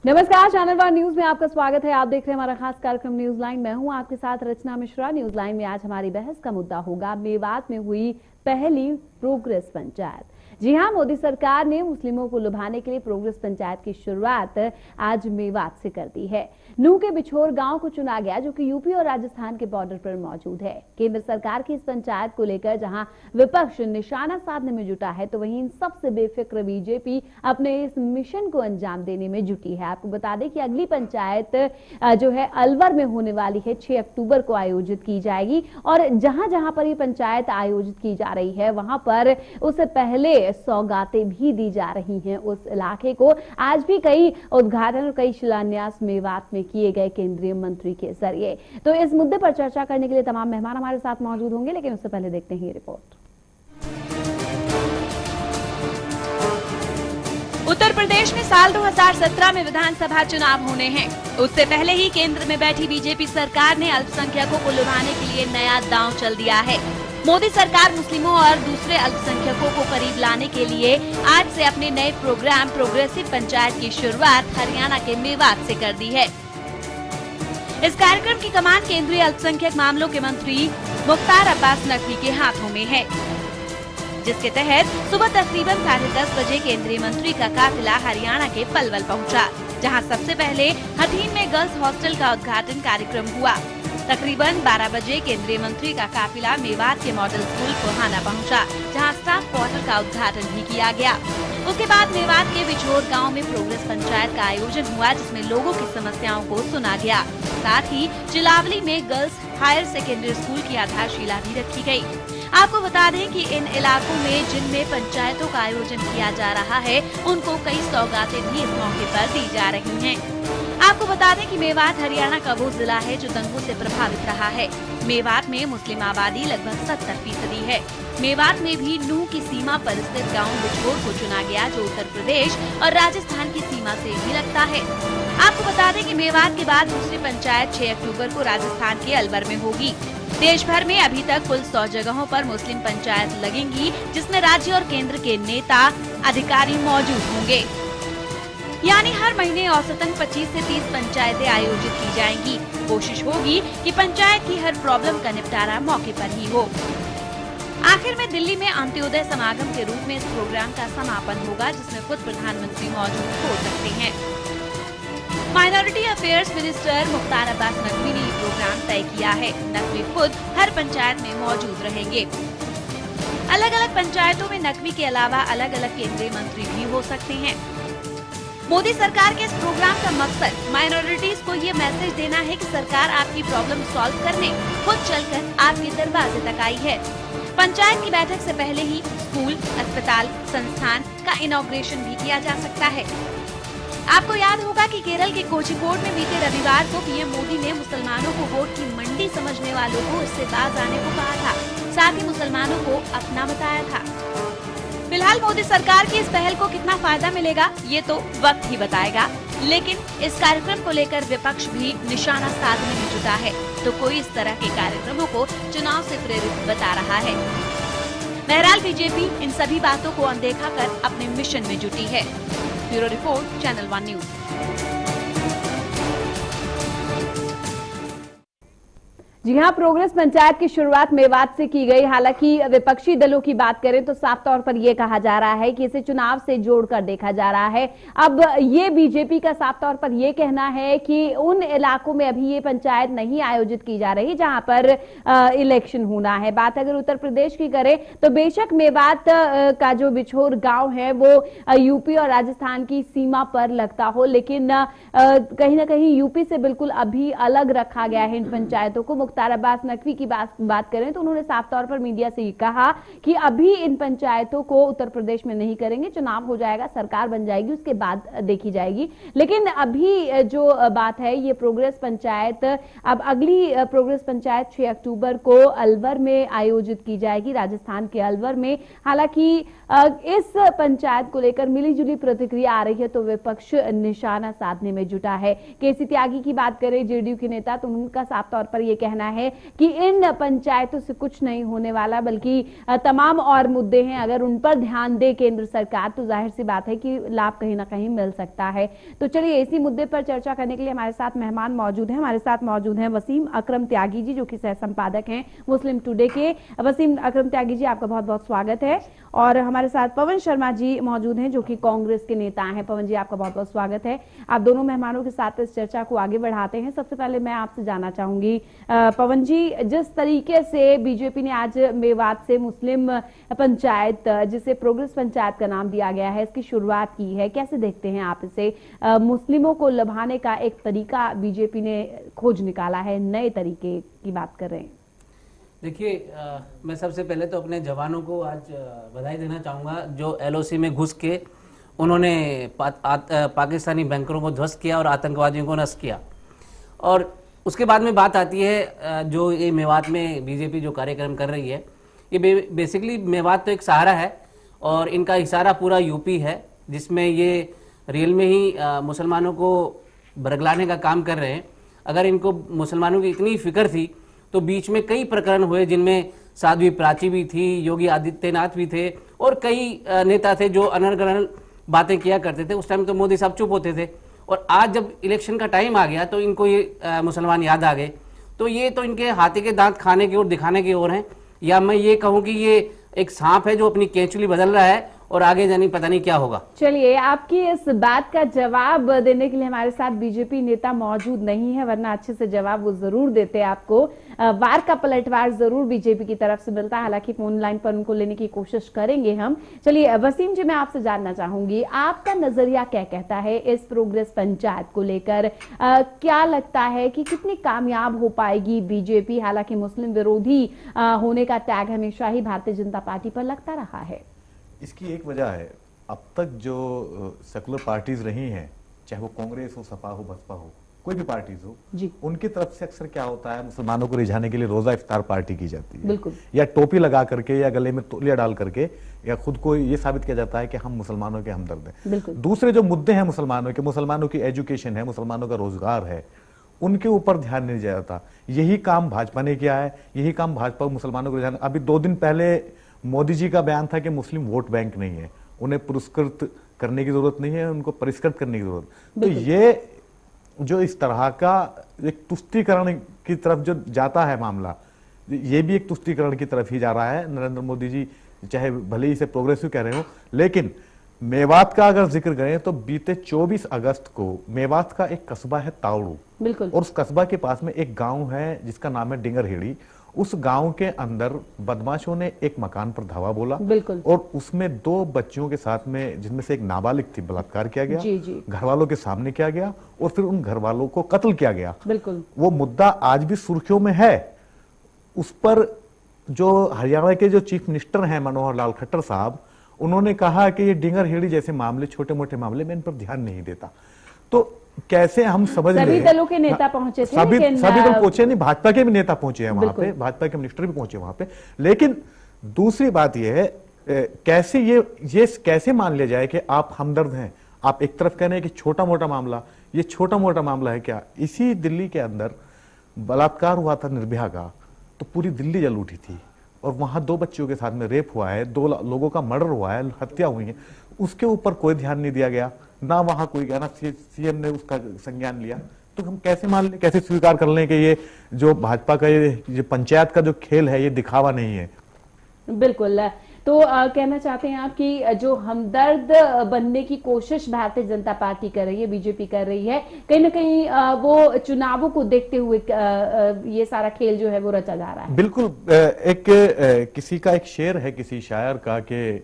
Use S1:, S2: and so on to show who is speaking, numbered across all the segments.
S1: नमस्कार, channel one news में आपका स्वागत है। आप देख रहे हैं हमारा खास कार्यक्रम न्यूज लाइन। मैं हूं आपके साथ रचना मिश्रा। न्यूज लाइन में आज हमारी बहस का मुद्दा होगा मेवात में हुई पहली प्रोग्रेस पंचायत। जी हां, मोदी सरकार ने मुस्लिमों को लुभाने के लिए प्रोग्रेस पंचायत की शुरुआत आज मेवात से कर दी है। नूह के बिछोर गांव को चुना गया, जो कि यूपी और राजस्थान के बॉर्डर पर मौजूद है। केंद्र सरकार की इस पंचायत को लेकर जहां विपक्ष निशाना साधने में जुटा है, तो वहीं इन सबसे बेफिक्र बीजेपी अपने इस मिशन को अंजाम देने में जुटी है। आपको बता दें कि अगली पंचायत जो है अलवर में होने वाली है, 6 अक्टूबर को आयोजित की जाएगी। और जहां जहां पर ये पंचायत आयोजित की जा रही है, वहां पर उससे पहले सौगातें भी दी जा रही हैं उस इलाके को। आज भी कई उद्घाटन और कई शिलान्यास मेवात में किए गए केंद्रीय मंत्री के जरिए। तो इस मुद्दे पर चर्चा करने के लिए तमाम मेहमान हमारे साथ मौजूद होंगे, लेकिन उससे पहले देखते हैं ये रिपोर्ट।
S2: उत्तर प्रदेश में साल 2017 में विधानसभा चुनाव होने हैं। उससे पहले ही केंद्र में बैठी बीजेपी सरकार ने अल्पसंख्यकों को लुभाने के लिए नया दांव चल दिया है। मोदी सरकार मुस्लिमों और दूसरे अल्पसंख्यकों को करीब लाने के लिए आज से अपने नए प्रोग्राम प्रोग्रेसिव पंचायत की शुरुआत हरियाणा के मेवात से कर दी है। इस कार्यक्रम की कमान केंद्रीय अल्पसंख्यक मामलों के मंत्री मुख्तार अब्बास नकवी के हाथों में है, जिसके तहत सुबह तकरीबन 10:30 बजे केंद्रीय मंत्री का काफिला हरियाणा के पलवल पहुंचा, जहां सबसे पहले हथीन में गर्ल्स हॉस्टल का उद्घाटन कार्यक्रम हुआ। तकरीबन 12 बजे केंद्रीय मंत्री का काफिला मेवात के मॉडल स्कूल कोहाना पहुंचा, जहां स्टाफ क्वार्टर का उद्घाटन भी किया गया। उसके बाद मेवात के बिछोर गांव में प्रोग्रेस पंचायत का आयोजन हुआ, जिसमें लोगों की समस्याओं को सुना गया। साथ ही चिलावली में गर्ल्स हायर सेकेंडरी स्कूल की आधारशिला भी रखी गयी। आपको बता दें कि इन इलाकों में जिनमें पंचायतों का आयोजन किया जा रहा है, उनको कई सौगातें भी इस मौके पर दी जा रही हैं। आपको बता दें कि मेवात हरियाणा का वो जिला है जो दंगों से प्रभावित रहा है। मेवात में मुस्लिम आबादी लगभग 70% है। मेवात में भी नूह की सीमा पर स्थित गांव बिछोर को चुना गया, जो उत्तर प्रदेश और राजस्थान की सीमा से भी लगता है। आपको बता दें कि मेवात के बाद दूसरी पंचायत 6 अक्टूबर को राजस्थान के अलवर में होगी। देश भर में अभी तक कुल 100 जगहों पर मुस्लिम पंचायत लगेंगी, जिसमें राज्य और केंद्र के नेता अधिकारी मौजूद होंगे। यानी हर महीने औसतन 25 से 30 पंचायतें आयोजित की जाएंगी। कोशिश होगी कि पंचायत की हर प्रॉब्लम का निपटारा मौके पर ही हो। आखिर में दिल्ली में अंत्योदय समागम के रूप में इस प्रोग्राम का समापन होगा, जिसमें खुद प्रधानमंत्री मौजूद हो सकते हैं। Minority affairs minister Mukhtar Abbas Naqvi ने ये प्रोग्राम तय किया है। नकवी खुद हर पंचायत में मौजूद रहेंगे। अलग अलग पंचायतों में नकवी के अलावा अलग अलग केंद्रीय मंत्री भी हो सकते हैं। मोदी सरकार के इस प्रोग्राम का मकसद माइनॉरिटीज को ये मैसेज देना है कि सरकार आपकी प्रॉब्लम सॉल्व करने खुद चलकर आपके दरवाजे तक आई है। पंचायत की बैठक से पहले ही स्कूल, अस्पताल, संस्थान का इनॉग्रेशन भी किया जा सकता है। आपको याद होगा कि केरल के कोझिकोड में बीते रविवार को पीएम मोदी ने मुसलमानों को वोट की मंडी समझने वालों को इससे बाज आने को कहा था, साथ ही मुसलमानों को अपना बताया था। फिलहाल मोदी सरकार की इस पहल को कितना फायदा मिलेगा, ये तो वक्त ही बताएगा। लेकिन इस कार्यक्रम को लेकर विपक्ष भी निशाना साधने में जुटा है, तो कोई इस तरह के कार्यक्रमों को चुनाव से प्रेरित बता रहा है। बहरहाल बीजेपी इन सभी बातों को अनदेखा कर अपने मिशन में जुटी है। Bureau report, channel one news.
S1: जी हां, प्रोग्रेस पंचायत की शुरुआत मेवात से की गई। हालांकि विपक्षी दलों की बात करें तो साफ तौर पर यह कहा जा रहा है कि इसे चुनाव से जोड़कर देखा जा रहा है। अब ये बीजेपी का साफ तौर पर यह कहना है कि उन इलाकों में अभी ये पंचायत नहीं आयोजित की जा रही जहां पर इलेक्शन होना है। बात अगर उत्तर प्रदेश की करें तो बेशक मेवात का जो बिछोर गांव है वो यूपी और राजस्थान की सीमा पर लगता हो, लेकिन कहीं ना कहीं यूपी से बिल्कुल अभी अलग रखा गया है इन पंचायतों को। मुख्तार अब्बास नकवी की बात करें तो उन्होंने साफ तौर पर मीडिया से कहा कि अभी इन पंचायतों को उत्तर प्रदेश में नहीं करेंगे, चुनाव हो जाएगा, सरकार बन जाएगी, उसके बाद देखी जाएगी। लेकिन अभी जो बात है ये प्रोग्रेस पंचायत, अब अगली प्रोग्रेस पंचायत 6 अक्टूबर को अलवर में आयोजित की जाएगी, राजस्थान के अलवर में। हालांकि इस पंचायत को लेकर मिलीजुली प्रतिक्रिया आ रही है, तो विपक्ष निशाना साधने में जुटा है। केसी त्यागी की बात करें, जेडीयू के नेता, तो उनका साफ तौर पर यह कहना कहना है कि इन पंचायतों से कुछ नहीं होने वाला, बल्कि तमाम और मुद्दे हैं, अगर उन पर ध्यान दे केंद्र सरकार तो जाहिर सी बात है कि लाभ कहीं ना कहीं मिल सकता है। तो चलिए इसी मुद्दे पर चर्चा करने के लिए हमारे साथ मेहमान मौजूद हैं। हमारे साथ मौजूद हैं वसीम अकरम त्यागी जी, जो कि सह संपादक हैं मुस्लिम टुडे के। वसीम अकरम त्यागी जी, आपका बहुत बहुत स्वागत है। और हमारे साथ पवन शर्मा जी मौजूद हैं, जो कि कांग्रेस के नेता हैं। पवन जी, आपका बहुत बहुत स्वागत है। आप दोनों मेहमानों के साथ इस चर्चा को आगे बढ़ाते हैं। सबसे पहले मैं आपसे जानना चाहूंगी पवन जी, जिस तरीके से बीजेपी ने आज मेवात से मुस्लिम पंचायत, जिसे प्रोग्रेस पंचायत का नाम दिया गया है, इसकी शुरुआत की है, कैसे देखते हैं आप इसे? मुस्लिमों को लभाने का एक तरीका बीजेपी ने खोज निकाला है, नए तरीके की बात कर रहे हैं।
S3: देखिए, मैं सबसे पहले तो अपने जवानों को आज बधाई देना चाहूँगा, जो एलओसी में घुस के उन्होंने पाकिस्तानी बैंकरों को ध्वस्त किया और आतंकवादियों को नष्ट किया। और उसके बाद में बात आती है जो ये मेवात में बीजेपी जो कार्यक्रम कर रही है, ये बेसिकली मेवात तो एक सहारा है और इनका इशारा पूरा यूपी है, जिसमें ये रियल में ही मुसलमानों को बरगलाने का काम कर रहे हैं। अगर इनको मुसलमानों की इतनी फिक्र थी तो बीच में कई प्रकरण हुए जिनमें साध्वी प्राची भी थी, योगी आदित्यनाथ भी थे और कई नेता थे जो अनर्गल बातें किया करते थे। उस टाइम तो मोदी साहब चुप होते थे, और आज जब इलेक्शन का टाइम आ गया तो इनको ये मुसलमान याद आ गए। तो ये तो इनके हाथी के दांत खाने की ओर, दिखाने की ओर हैं, या मैं ये कहूँ कि ये एक सांप है जो अपनी केंचुली बदल रहा है और आगे जानी पता नहीं क्या होगा।
S1: चलिए, आपकी इस बात का जवाब देने के लिए हमारे साथ बीजेपी नेता मौजूद नहीं है, वरना अच्छे से जवाब वो जरूर देते आपको। वार का पलटवार जरूर बीजेपी की तरफ से मिलता है, हालांकि फोन लाइन पर उनको लेने की कोशिश करेंगे हम। चलिए वसीम जी, मैं आपसे जानना चाहूंगी, आपका नजरिया क्या कहता है इस प्रोग्रेस पंचायत को लेकर? क्या लगता है कि कितनी कामयाब हो पाएगी बीजेपी? हालांकि मुस्लिम विरोधी होने का टैग हमेशा ही भारतीय जनता पार्टी पर लगता रहा है।
S4: इसकी एक वजह है, अब तक जो सेकुलर पार्टीज रही हैं, चाहे वो कांग्रेस हो, सपा हो, बसपा हो, कोई भी पार्टीज हो जी, उनकी तरफ से अक्सर क्या होता है, मुसलमानों को रिझाने के लिए रोजा इफ्तार पार्टी की जाती है, बिल्कुल, या टोपी लगा करके या गले में तौलिया डाल करके, या खुद को ये साबित किया जाता है कि हम मुसलमानों के हमदर्द हैं। दूसरे जो मुद्दे हैं मुसलमानों की एजुकेशन है, मुसलमानों का रोजगार है, उनके ऊपर ध्यान नहीं दिया जाता। यही काम भाजपा ने किया है, यही काम भाजपा मुसलमानों को रिझाना। अभी 2 दिन पहले मोदी जी का बयान था कि मुस्लिम वोट बैंक नहीं है, उन्हें पुरस्कृत करने की जरूरत नहीं है, उनको परिष्कृत करने की जरूरत। तो ये जो इस तरह का एक तुष्टीकरण की तरफ जो जाता है मामला, ये भी एक तुष्टीकरण की तरफ ही जा रहा है। नरेंद्र मोदी जी चाहे भले ही इसे प्रोग्रेसिव कह रहे हो, लेकिन मेवात का अगर जिक्र करें तो बीते 24 अगस्त को मेवात का एक कस्बा है तावड़ू, बिल्कुल, और उस कस्बा के पास में एक गांव है जिसका नाम है डिंगरहेड़ी। उस गांव के अंदर बदमाशों ने एक मकान पर धावा बोला, बिल्कुल, और उसमें 2 बच्चियों के साथ में, जिनमें से एक नाबालिग थी, बलात्कार किया गया, घर वालों के सामने किया गया, और फिर उन घर वालों को कत्ल किया गया। बिल्कुल, वो मुद्दा आज भी सुर्खियों में है। उस पर जो हरियाणा के जो चीफ मिनिस्टर हैं मनोहर लाल खट्टर साहब, उन्होंने कहा कि ये डिंगरहेड़ी जैसे मामले, छोटे मोटे मामले में इन पर ध्यान नहीं देता। तो कैसे हम समझ
S1: सभी दलों के नेता पहुंचे थे,
S4: सभी दल पहुंचे नहीं, भाजपा के भी नेता पहुंचे हैं वहां पे, भाजपा के मिनिस्टर भी पहुंचे वहां पे। लेकिन दूसरी बात यह है, कैसे ये कैसे मान लिया जाए कि आप हमदर्द हैं? आप एक तरफ कह रहे हैं कि छोटा मोटा मामला, ये छोटा मोटा मामला है क्या? इसी दिल्ली के अंदर बलात्कार हुआ था निर्भया का, तो पूरी दिल्ली जल उठी थी, और वहां 2 बच्चियों के साथ में रेप हुआ है, 2 लोगों का मर्डर हुआ है, हत्या हुई है, उसके ऊपर कोई ध्यान नहीं दिया गया, ना वहां कोई गया, ना सीएम ने उसका संज्ञान लिया। तो हम कैसे मान लें, कैसे स्वीकार कर लें कि ये जो भाजपा का ये पंचायत का जो खेल है, ये दिखावा नहीं है?
S1: बिल्कुल। तो कहना चाहते हैं आप कि जो हमदर्द बनने की कोशिश भारतीय जनता पार्टी कर रही है, बीजेपी कर रही है, कहीं ना कहीं वो चुनावों को देखते हुए ये सारा खेल जो है वो रचा जा रहा है।
S4: बिल्कुल। किसी का एक शेर है, किसी शायर का, कि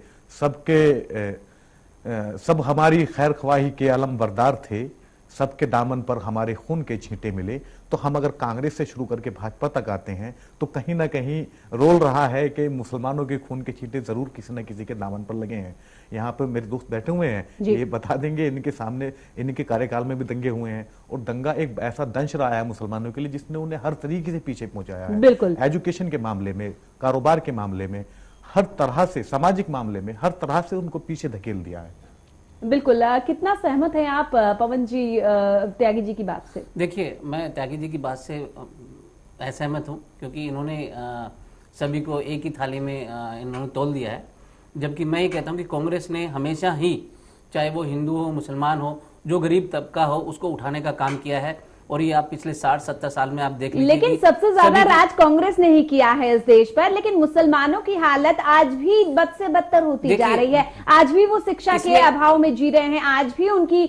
S4: सब हमारी खैर ख्वाही के अलम बरदार थे, सबके दामन पर हमारे खून के छींटे मिले। तो हम अगर कांग्रेस से शुरू करके भाजपा तक आते हैं तो कहीं ना कहीं रोल रहा है कि मुसलमानों के खून के छींटे जरूर किसी न किसी के दामन पर लगे हैं। यहाँ पर मेरे दोस्त बैठे हुए हैं, ये बता देंगे, इनके सामने इनके कार्यकाल में भी दंगे हुए हैं, और दंगा एक ऐसा दंश रहा है मुसलमानों के लिए जिसने उन्हें हर तरीके से पीछे पहुंचाया है। बिल्कुल, एजुकेशन के मामले में, कारोबार के मामले में, हर तरह से, सामाजिक मामले में, हर तरह से उनको पीछे धकेल दिया है।
S1: बिल्कुल। कितना सहमत हैं आप पवन जी त्यागी जी की बात से?
S3: देखिए, मैं त्यागी जी की बात से असहमत हूँ, क्योंकि इन्होंने सभी को एक ही थाली में इन्होंने तोल दिया है। जबकि मैं ये कहता हूँ कि कांग्रेस ने हमेशा ही, चाहे वो हिंदू हो, मुसलमान हो, जो गरीब तबका हो, उसको उठाने का काम किया है। और ये आप पिछले 60-70 साल में आप देख लीजिए।
S1: लेकिन सबसे ज्यादा राज कांग्रेस ने ही किया है इस देश पर, लेकिन मुसलमानों की हालत आज भी बद से बदतर होती जा रही है। आज भी वो शिक्षा के अभाव में जी रहे हैं, आज भी उनकी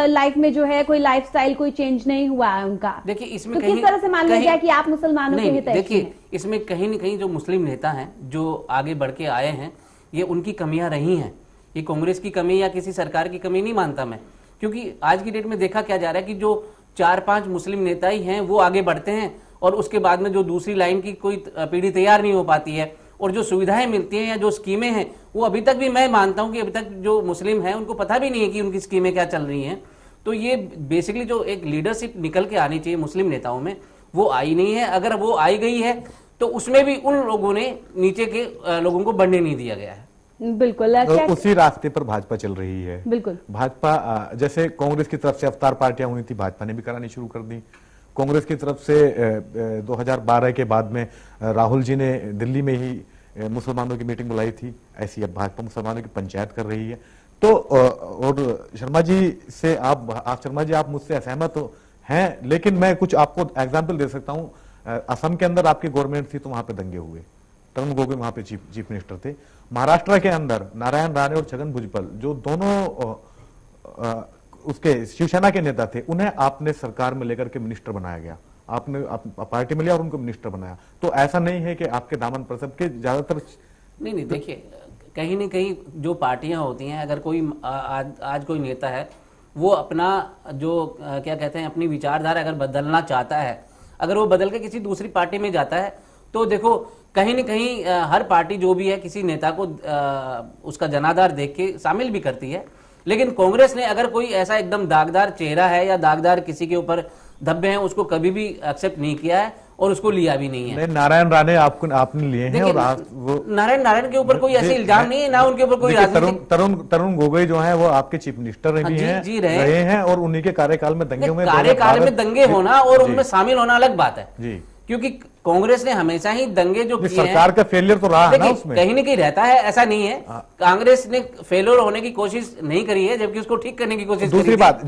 S1: लाइफ में जो है कोई लाइफस्टाइल कोई चेंज नहीं हुआ है उनका।
S3: देखिए इसमें
S1: तो किस तरह से मालूम जाए कि आप मुसलमानों के हित?
S3: देखिए इसमें कहीं न कहीं जो मुस्लिम नेता हैं, जो आगे बढ़ के आए हैं, ये उनकी कमियां रही हैं। ये कांग्रेस की कमी या किसी सरकार की कमी नहीं मानता मैं, क्योंकि आज की डेट में देखा क्या जा रहा है कि जो 4-5 मुस्लिम नेता ही हैं वो आगे बढ़ते हैं, और उसके बाद में जो दूसरी लाइन की कोई पीढ़ी तैयार नहीं हो पाती है। और जो सुविधाएं मिलती हैं या जो स्कीमें हैं, वो अभी तक भी मैं मानता हूं कि अभी तक जो मुस्लिम हैं उनको पता भी नहीं है कि उनकी स्कीमें क्या चल रही हैं। तो ये बेसिकली जो एक लीडरशिप निकल के आनी चाहिए मुस्लिम नेताओं में, वो आई नहीं है। अगर वो आई गई है तो उसमें भी उन लोगों ने, नीचे के लोगों को बढ़ने नहीं दिया गया है।
S1: बिल्कुल
S4: उसी रास्ते पर भाजपा चल रही है।
S1: बिल्कुल
S4: भाजपा, जैसे कांग्रेस की तरफ से अवतार पार्टियां हुई थी, भाजपा ने भी करानी शुरू कर दी। कांग्रेस की तरफ से 2012 के बाद में राहुल जी ने दिल्ली में ही मुसलमानों की मीटिंग बुलाई थी, ऐसी अब भाजपा मुसलमानों की पंचायत कर रही है। तो और शर्मा जी से शर्मा जी आप मुझसे असहमत हैं, लेकिन मैं कुछ आपको एग्जाम्पल दे सकता हूँ। असम के अंदर आपकी गवर्नमेंट थी तो वहां पे दंगे हुए, तरुण गोगोई वहां पे चीफ मिनिस्टर थे। महाराष्ट्र के अंदर नारायण राणे और छगन भुजबल, जो दोनों उसके शिवसेना के नेता थे, उन्हें आपने सरकार में लेकर के मिनिस्टर बनाया गया, आपने पार्टी में लिया और उनको मिनिस्टर बनाया। तो ऐसा नहीं है कि आपके दामन पर सबके ज्यादातर
S3: नहीं, देखिए कहीं न कहीं जो पार्टियां होती हैं, अगर कोई आज कोई नेता है, वो अपना जो क्या कहते हैं अपनी विचारधारा अगर बदलना चाहता है, अगर वो बदल के किसी दूसरी पार्टी में जाता है, तो देखो कहीं न कहीं हर पार्टी जो भी है किसी नेता को उसका जनाधार देख के शामिल भी करती है। लेकिन कांग्रेस ने अगर कोई ऐसा एकदम दागदार चेहरा है या दागदार किसी के ऊपर धब्बे हैं, उसको कभी भी एक्सेप्ट नहीं किया है और उसको लिया भी नहीं है।
S4: नारायण राणे आपने लिए हैं, और वो
S3: नारायण के ऊपर कोई ऐसे इल्जाम नहीं है, ना उनके ऊपर कोई
S4: तरुण गोगोई जो है वो आपके चीफ मिनिस्टर भी रहे हैं, और उन्हीं के कार्यकाल में दंगे हुए।
S3: कार्यकाल में दंगे होना और उनमें शामिल होना अलग बात है जी, क्योंकि कांग्रेस ने हमेशा ही दंगे जो किए हैं,
S4: सरकार का फेलियर तो रहा है ना उसमें,
S3: कहीं न कहीं रहता है, ऐसा नहीं है। कांग्रेस ने फेलियर होने की कोशिश नहीं करी है, जबकि उसको ठीक करने की कोशिश।
S4: दूसरी बात,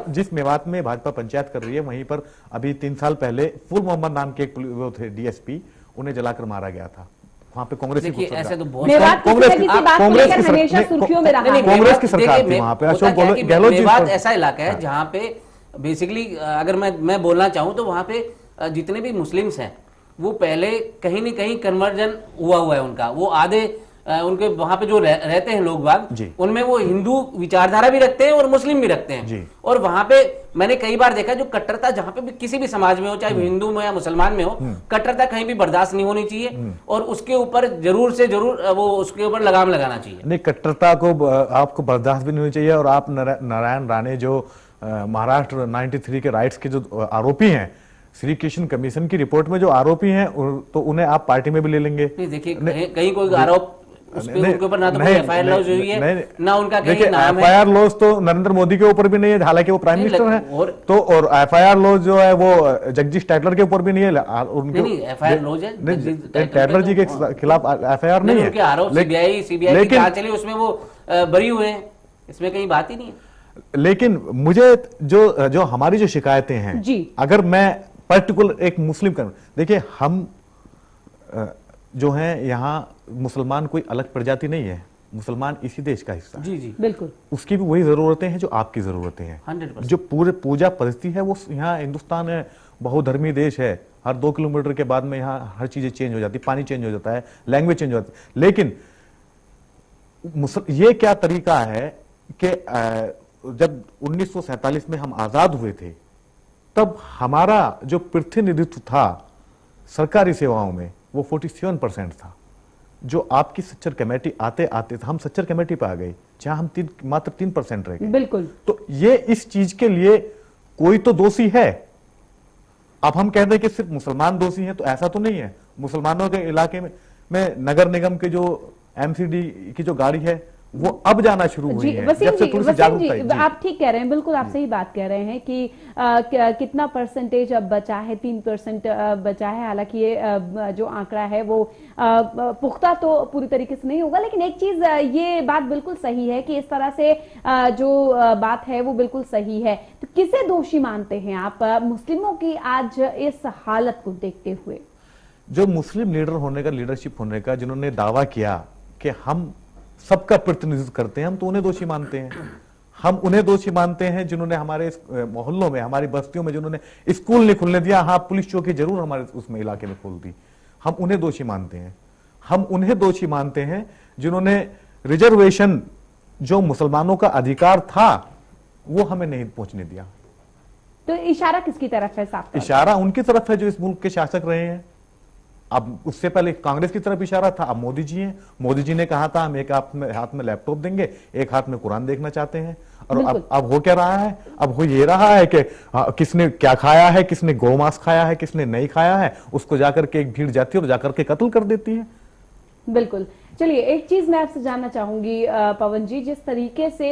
S4: जिस मेवात में भाजपा पंचायत कर रही है, वहीं पर अभी 3 साल पहले फुल मोहम्मद नाम के एक वो थे डीएसपी, उन्हें जलाकर मारा गया था। वहां पे कांग्रेस की
S3: ऐसे तो
S4: कांग्रेस की सरकार थी वहां पे। अशोक गहलोत जी,
S3: ऐसा इलाका है जहाँ पे बेसिकली अगर मैं बोलना चाहूँ तो वहां पे जितने भी मुस्लिम्स हैं वो पहले कहीं न कहीं कन्वर्जन हुआ है उनका। वो आधे उनके वहां पे जो रहते हैं लोग बाग, उनमें वो हिंदू विचारधारा भी रखते हैं और मुस्लिम भी रखते हैं। और वहां पे मैंने कई बार देखा जो कट्टरता जहां पे भी किसी भी समाज में हो, चाहे हिंदू में या मुसलमान में हो, कट्टरता कहीं भी बर्दाश्त नहीं होनी चाहिए और उसके ऊपर जरूर से जरूर वो उसके ऊपर लगाम लगाना चाहिए।
S4: नहीं, कट्टरता को आपको बर्दाश्त भी नहीं होनी चाहिए। और आप नारायण राणे जो महाराष्ट्र 93 के राइट्स के जो आरोपी हैं, श्री कृष्ण कमीशन की रिपोर्ट में जो आरोपी हैं, तो उन्हें आप पार्टी में भी ले लेंगे।
S3: देखिए कहीं कोई आरोप उनके ऊपर ना तो कोई एफआईआर लॉज हुई है, ना उनका कहीं नाम है।
S4: एफआईआर लॉज तो नरेंद्र मोदी के ऊपर भी नहीं है, हालांकि वो प्राइम मिनिस्टर हैं। तो और एफआईआर लॉज जो है वो जगदीश टैटलर के ऊपर भी नहीं है।
S3: उनके एफआईआर लॉज है,
S4: टैटलर जी के खिलाफ एफआईआर नहीं है।
S3: उनके आरोप सीबीआई की जांच चली, उसमें वो बरी हुए हैं, इसमें कहीं बात ही नहीं है।
S4: लेकिन मुझे जो हमारी जो शिकायतें हैं, अगर मैं पर्टिकुलर एक मुस्लिम का, देखिए हम जो हैं यहाँ मुसलमान कोई अलग प्रजाति नहीं है, मुसलमान इसी देश का हिस्सा है।
S3: जी
S1: बिल्कुल।
S4: उसकी भी वही जरूरतें हैं जो आपकी जरूरतें हैं।
S3: 100%।
S4: जो पूरे पूजा पद्धति है वो यहाँ हिंदुस्तान है, बहुधर्मी देश है। हर 2 किलोमीटर के बाद में यहाँ हर चीजें चेंज हो जाती, पानी चेंज हो जाता है, लैंग्वेज चेंज हो जाती है। लेकिन ये क्या तरीका है कि जब 1947 में हम आजाद हुए थे, तब हमारा जो प्रतिनिधित्व था सरकारी सेवाओं में वो 47% था। जो आपकी सच्चर कमेटी आते हम सच्चर कमेटी पे आ गए, जहां हम मात्र 3% रह गए।
S1: बिल्कुल।
S4: तो ये इस चीज के लिए कोई तो दोषी है। अब हम कहते हैं कि सिर्फ मुसलमान दोषी हैं, तो ऐसा तो नहीं है। मुसलमानों के इलाके में नगर निगम के जो एमसीडी की जो गाड़ी है वो अब जाना शुरू हुई है, जब से थोड़ी सी जागरूकता है।
S1: आप ठीक कह रहे हैं, बिल्कुल आप सही बात कह रहे हैं कि कितना परसेंटेज अब बचा है, 3% बचा है। हालांकि ये जो आंकड़ा है वो पुख्ता तो पूरी तरीके से नहीं होगा, लेकिन एक चीज ये बात बिल्कुल सही है कि इस तरह से जो बात है वो बिल्कुल सही है। तो किसे दोषी मानते हैं आप मुस्लिमों की आज इस हालत को देखते हुए?
S4: जो मुस्लिम लीडर होने का, लीडरशिप होने का, जिन्होंने दावा किया कि हम सबका प्रतिनिधित्व करते हैं, हम तो उन्हें दोषी मानते हैं। हम उन्हें दोषी मानते हैं जिन्होंने हमारे मोहल्लों में, हमारी बस्तियों में जिन्होंने स्कूल नहीं खुलने दिया। हाँ, पुलिस चौकी जरूर हमारे उसमें इलाके में खोल दी, हम उन्हें दोषी मानते हैं। हम उन्हें दोषी मानते हैं जिन्होंने रिजर्वेशन, जो मुसलमानों का अधिकार था, वो हमें नहीं पहुंचने दिया।
S1: तो इशारा किसकी तरफ है साहब?
S4: इशारा उनकी तरफ है जो इस मुल्क के शासक रहे हैं। अब उससे पहले कांग्रेस की तरफ इशारा था, अब मोदी जी हैं। मोदी जी ने कहा था हम एक हाथ में लैपटॉप देंगे, एक हाथ में कुरान देखना चाहते हैं। और अब हो क्या रहा है? अब हो ये रहा है कि किसने क्या खाया है, किसने गौमांस खाया है, किसने नहीं खाया है, उसको जाकर के एक भीड़ जाती है और जाकर के कत्ल कर देती है।
S1: बिल्कुल। चलिए, एक चीज मैं आपसे जानना चाहूंगी पवन जी, जिस तरीके से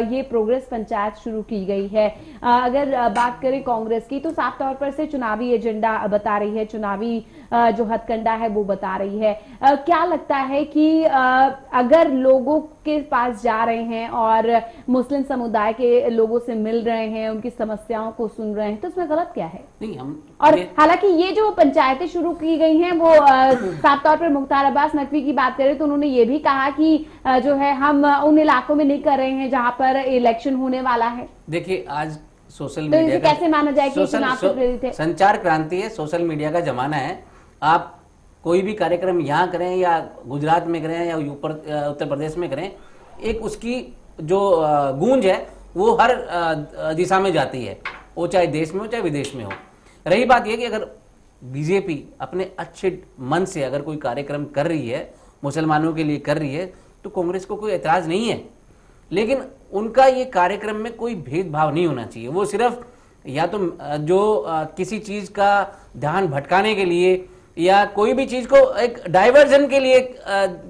S1: ये प्रोग्रेस पंचायत शुरू की गई है, अगर बात करें कांग्रेस की, तो साफ तौर पर से चुनावी एजेंडा बता रही है, चुनावी जो हथकंडा है वो बता रही है। क्या लगता है कि अगर लोगों के पास जा रहे हैं और मुस्लिम समुदाय के लोगों से मिल रहे हैं, उनकी समस्याओं को सुन रहे हैं, तो उसमें गलत क्या है?
S3: नहीं, हम
S1: और हालांकि ये जो पंचायतें शुरू की गई हैं वो साफ तौर पर मुख्तार अब्बास नकवी की बात करें तो उन्होंने ये भी कहा कि जो है हम उन इलाकों में नहीं कर रहे हैं जहां पर इलेक्शन होने वाला है।
S3: देखिए, आज सोशल
S1: तो
S3: मीडिया
S1: कैसे माना जाए कि चुनाव से प्रेरित है?
S3: संचार क्रांति है, सोशल मीडिया का जमाना है। आप कोई भी कार्यक्रम यहाँ करें या गुजरात में करें या उत्तर प्रदेश में करें, एक उसकी जो गूंज है वो हर दिशा में जाती है, वो चाहे देश में हो चाहे विदेश में हो। रही बात यह कि अगर बीजेपी अपने अच्छे मन से अगर कोई कार्यक्रम कर रही है, मुसलमानों के लिए कर रही है, तो कांग्रेस को कोई एतराज नहीं है। लेकिन उनका ये कार्यक्रम में कोई भेदभाव नहीं होना चाहिए। वो सिर्फ या तो जो किसी चीज का ध्यान भटकाने के लिए या कोई भी चीज को एक डाइवर्जन के लिए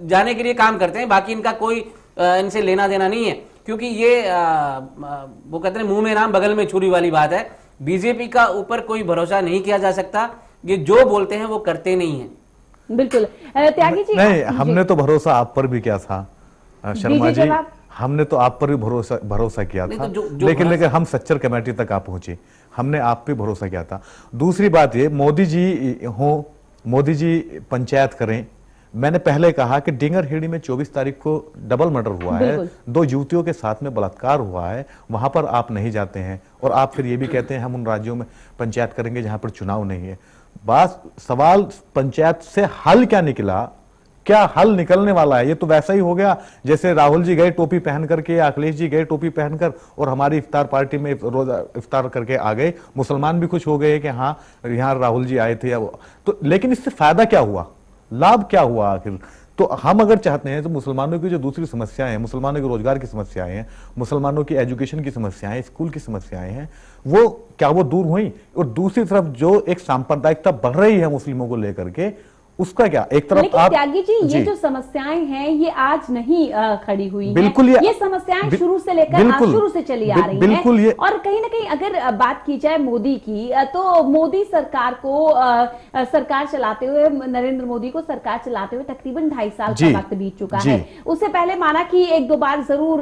S3: जाने के लिए काम करते हैं, बाकी इनका कोई इनसे लेना देना नहीं है। क्योंकि ये वो कहते हैं मुंह में राम बगल में छुरी वाली बात है। बीजेपी का ऊपर कोई भरोसा नहीं किया जा सकता, ये जो बोलते हैं वो करते नहीं है।
S1: बिल्कुल। त्यागी जी,
S4: नहीं, हमने तो भरोसा आप पर भी किया था शर्मा जी, हमने तो आप पर भी भरोसा किया था, लेकिन हम सच्चर कमेटी तक आप पहुंचे, हमने आप पे भरोसा किया था। दूसरी बात ये, मोदी जी पंचायत करें। मैंने पहले कहा कि डिंगरहेड़ी में 24 तारीख को डबल मर्डर हुआ है, 2 युवतियों के साथ में बलात्कार हुआ है, वहां पर आप नहीं जाते हैं और आप फिर ये भी कहते हैं हम उन राज्यों में पंचायत करेंगे जहां पर चुनाव नहीं है। बस सवाल पंचायत से हल क्या निकला, क्या हल निकलने वाला है? ये तो वैसा ही हो गया जैसे राहुल जी गए टोपी पहन करके, अखिलेश जी गए टोपी पहनकर और हमारी इफ्तार पार्टी में रोजा इफ्तार करके आ गए। मुसलमान भी खुश हो गए कि हाँ यहाँ राहुल जी आए थे या वो तो, लेकिन इससे फायदा क्या हुआ, लाभ क्या हुआ आखिर? तो हम अगर चाहते हैं तो मुसलमानों की जो दूसरी समस्याएं हैं, मुसलमानों के रोजगार की समस्याएं हैं, मुसलमानों की एजुकेशन की समस्याएं, स्कूल की समस्याएं हैं, वो क्या वो दूर हुई? और दूसरी तरफ जो एक सांप्रदायिकता बढ़ रही है मुस्लिमों को लेकर के, उसका क्या? एक तरफ आप
S1: त्यागी जी, ये जो समस्याएं हैं ये आज नहीं खड़ी हुई
S4: बिल्कुल
S1: हैं। ये समस्याएं शुरू से लेकर शुरू से चली आ रही हैं। और कहीं ना कहीं अगर बात की जाए मोदी की, तो मोदी सरकार को सरकार चलाते हुए, नरेंद्र मोदी को सरकार चलाते हुए तकरीबन 2.5 साल का वक्त बीत चुका है। उससे पहले माना कि 1-2 बार जरूर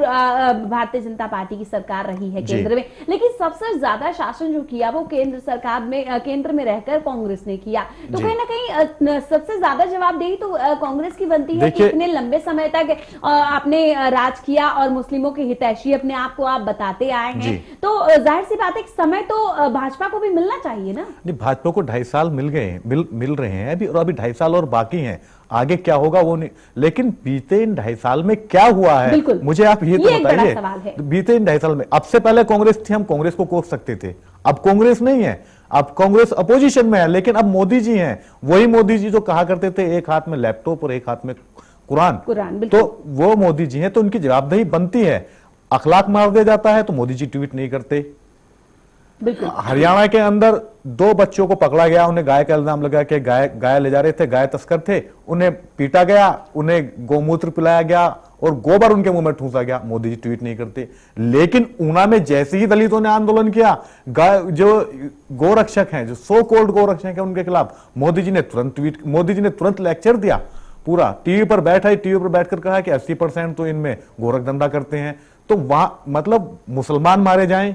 S1: भारतीय जनता पार्टी की सरकार रही है केंद्र में, लेकिन सबसे ज्यादा शासन जो किया वो केंद्र सरकार में, केंद्र में रहकर कांग्रेस ने किया। तो कहीं ना कहीं सबसे ज्यादा जवाबदेही तो कांग्रेस की बनती है कि इतने लंबे समय तक आपने राज किया और मुस्लिमों के हितैषी अपने आप को आप बताते आए हैं, तो जाहिर सी बात है समय तो भाजपा को भी मिलना चाहिए ना।
S4: नहीं, भाजपा को 2.5 साल मिल गए, मिल रहे हैं अभी, और अभी 2.5 साल और बाकी हैं। आगे क्या होगा वो नहीं, लेकिन बीते इन 2.5 साल में क्या हुआ है मुझे आप ये तो बताइए। बीते इन 2.5 साल में, अब से पहले कांग्रेस थी, हम कांग्रेस को कोस सकते थे, अब कांग्रेस नहीं है, अब कांग्रेस अपोजिशन में है, लेकिन अब मोदी जी हैं। वही मोदी जी जो कहा करते थे एक हाथ में लैपटॉप और एक हाथ में कुरान, तो वो मोदी जी हैं, तो उनकी जवाबदेही बनती है। अखलाक मार दिया जाता है तो मोदी जी ट्वीट नहीं करते, हरियाणा के अंदर 2 बच्चों को पकड़ा गया, उन्हें गाय का इल्जाम लगा कि गाय ले जा रहे थे, गाय तस्कर थे, उन्हें पीटा गया, उन्हें गोमूत्र पिलाया गया और गोबर उनके मुंह में ठूंसा गया। मोदी जी ट्वीट नहीं करते, लेकिन ऊना में जैसे ही दलितों ने आंदोलन किया, जो गोरक्षक हैं, जो सो कॉल्ड गोरक्षक हैं, उनके खिलाफ मोदी जी ने तुरंत लेक्चर दिया। पूरा टीवी पर बैठकर कहा कि 80% तो इनमें गोरख धंधा करते हैं। तो वहां मतलब मुसलमान मारे जाएं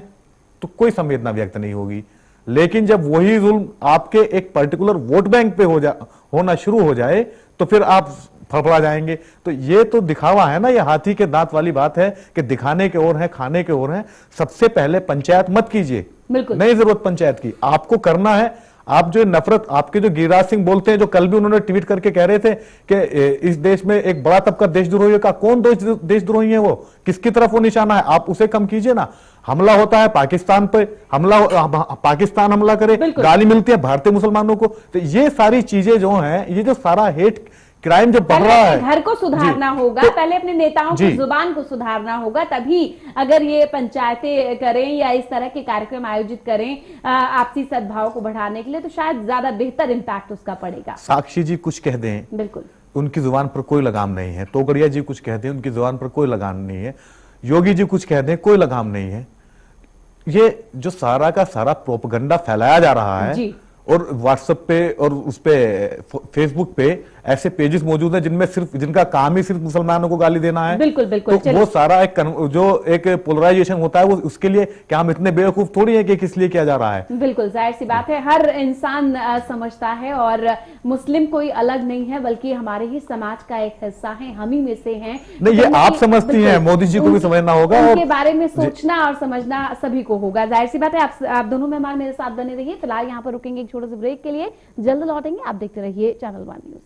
S4: तो कोई संवेदना व्यक्त नहीं होगी, लेकिन जब वही जुल्म आपके एक पर्टिकुलर वोट बैंक पे होना शुरू हो जाए तो फिर आप फड़फड़ा जाएंगे। तो ये तो दिखावा है ना, ये हाथी के दांत वाली बात है कि दिखाने के और है, खाने के और है। सबसे पहले पंचायत मत कीजिए, नहीं जरूरत पंचायत की, आपको करना है। आप जो नफरत, आपके जो गिरिराज सिंह बोलते हैं, जो कल भी उन्होंने ट्वीट करके कह रहे थे कि इस देश में एक बड़ा तबका देशद्रोही का, कौन देशद्रोही है वो, किसकी तरफ वो निशाना है, आप उसे कम कीजिए ना। हमला होता है पाकिस्तान पे, पाकिस्तान हमला करे, गाली मिलती है भारतीय मुसलमानों को। तो ये सारी चीजें जो हैं, ये जो सारा हेट क्राइम जो बढ़ रहा है,
S1: घर को सुधारना होगा, पहले अपने नेताओं की जुबान को सुधारना होगा, तभी अगर ये पंचायतें करें या इस तरह के कार्यक्रम आयोजित करें आपसी सद्भाव को बढ़ाने के लिए, तो शायद ज्यादा बेहतर इम्पैक्ट उसका पड़ेगा।
S4: साक्षी जी कुछ कह दें, बिल्कुल उनकी जुबान पर कोई लगाम नहीं है। तोगड़िया जी कुछ कह दें, उनकी जुबान पर कोई लगाम नहीं है। योगी जी कुछ कह दें, कोई लगाम नहीं है। ये जो सारा का सारा प्रोपगंडा फैलाया जा रहा है, और व्हाट्सएप पे और उस पे फेसबुक पे ऐसे पेजेस मौजूद हैं जिनका काम ही सिर्फ मुसलमानों को गाली देना है। बिल्कुल तो वो सारा जो एक पोलराइजेशन होता है, वो उसके लिए क्या हम इतने बेवकूफ थोड़ी हैं कि किस लिए किया जा रहा है।
S1: बिल्कुल जाहिर सी बात है, हर इंसान समझता है, और मुस्लिम कोई अलग नहीं है, बल्कि हमारे ही समाज का एक हिस्सा है, हम ही में से हैं।
S4: नहीं, ये आप समझती हैं, मोदी जी को भी समझना होगा,
S1: उनके बारे में सोचना और समझना सभी को होगा। जाहिर सी बात है, आप दोनों मेहमान मेरे साथ बने रहिए। फिलहाल यहाँ पर रुकेंगे एक छोटे से ब्रेक के लिए, जल्द लौटेंगे। आप देखते रहिए चैनल 1 न्यूज।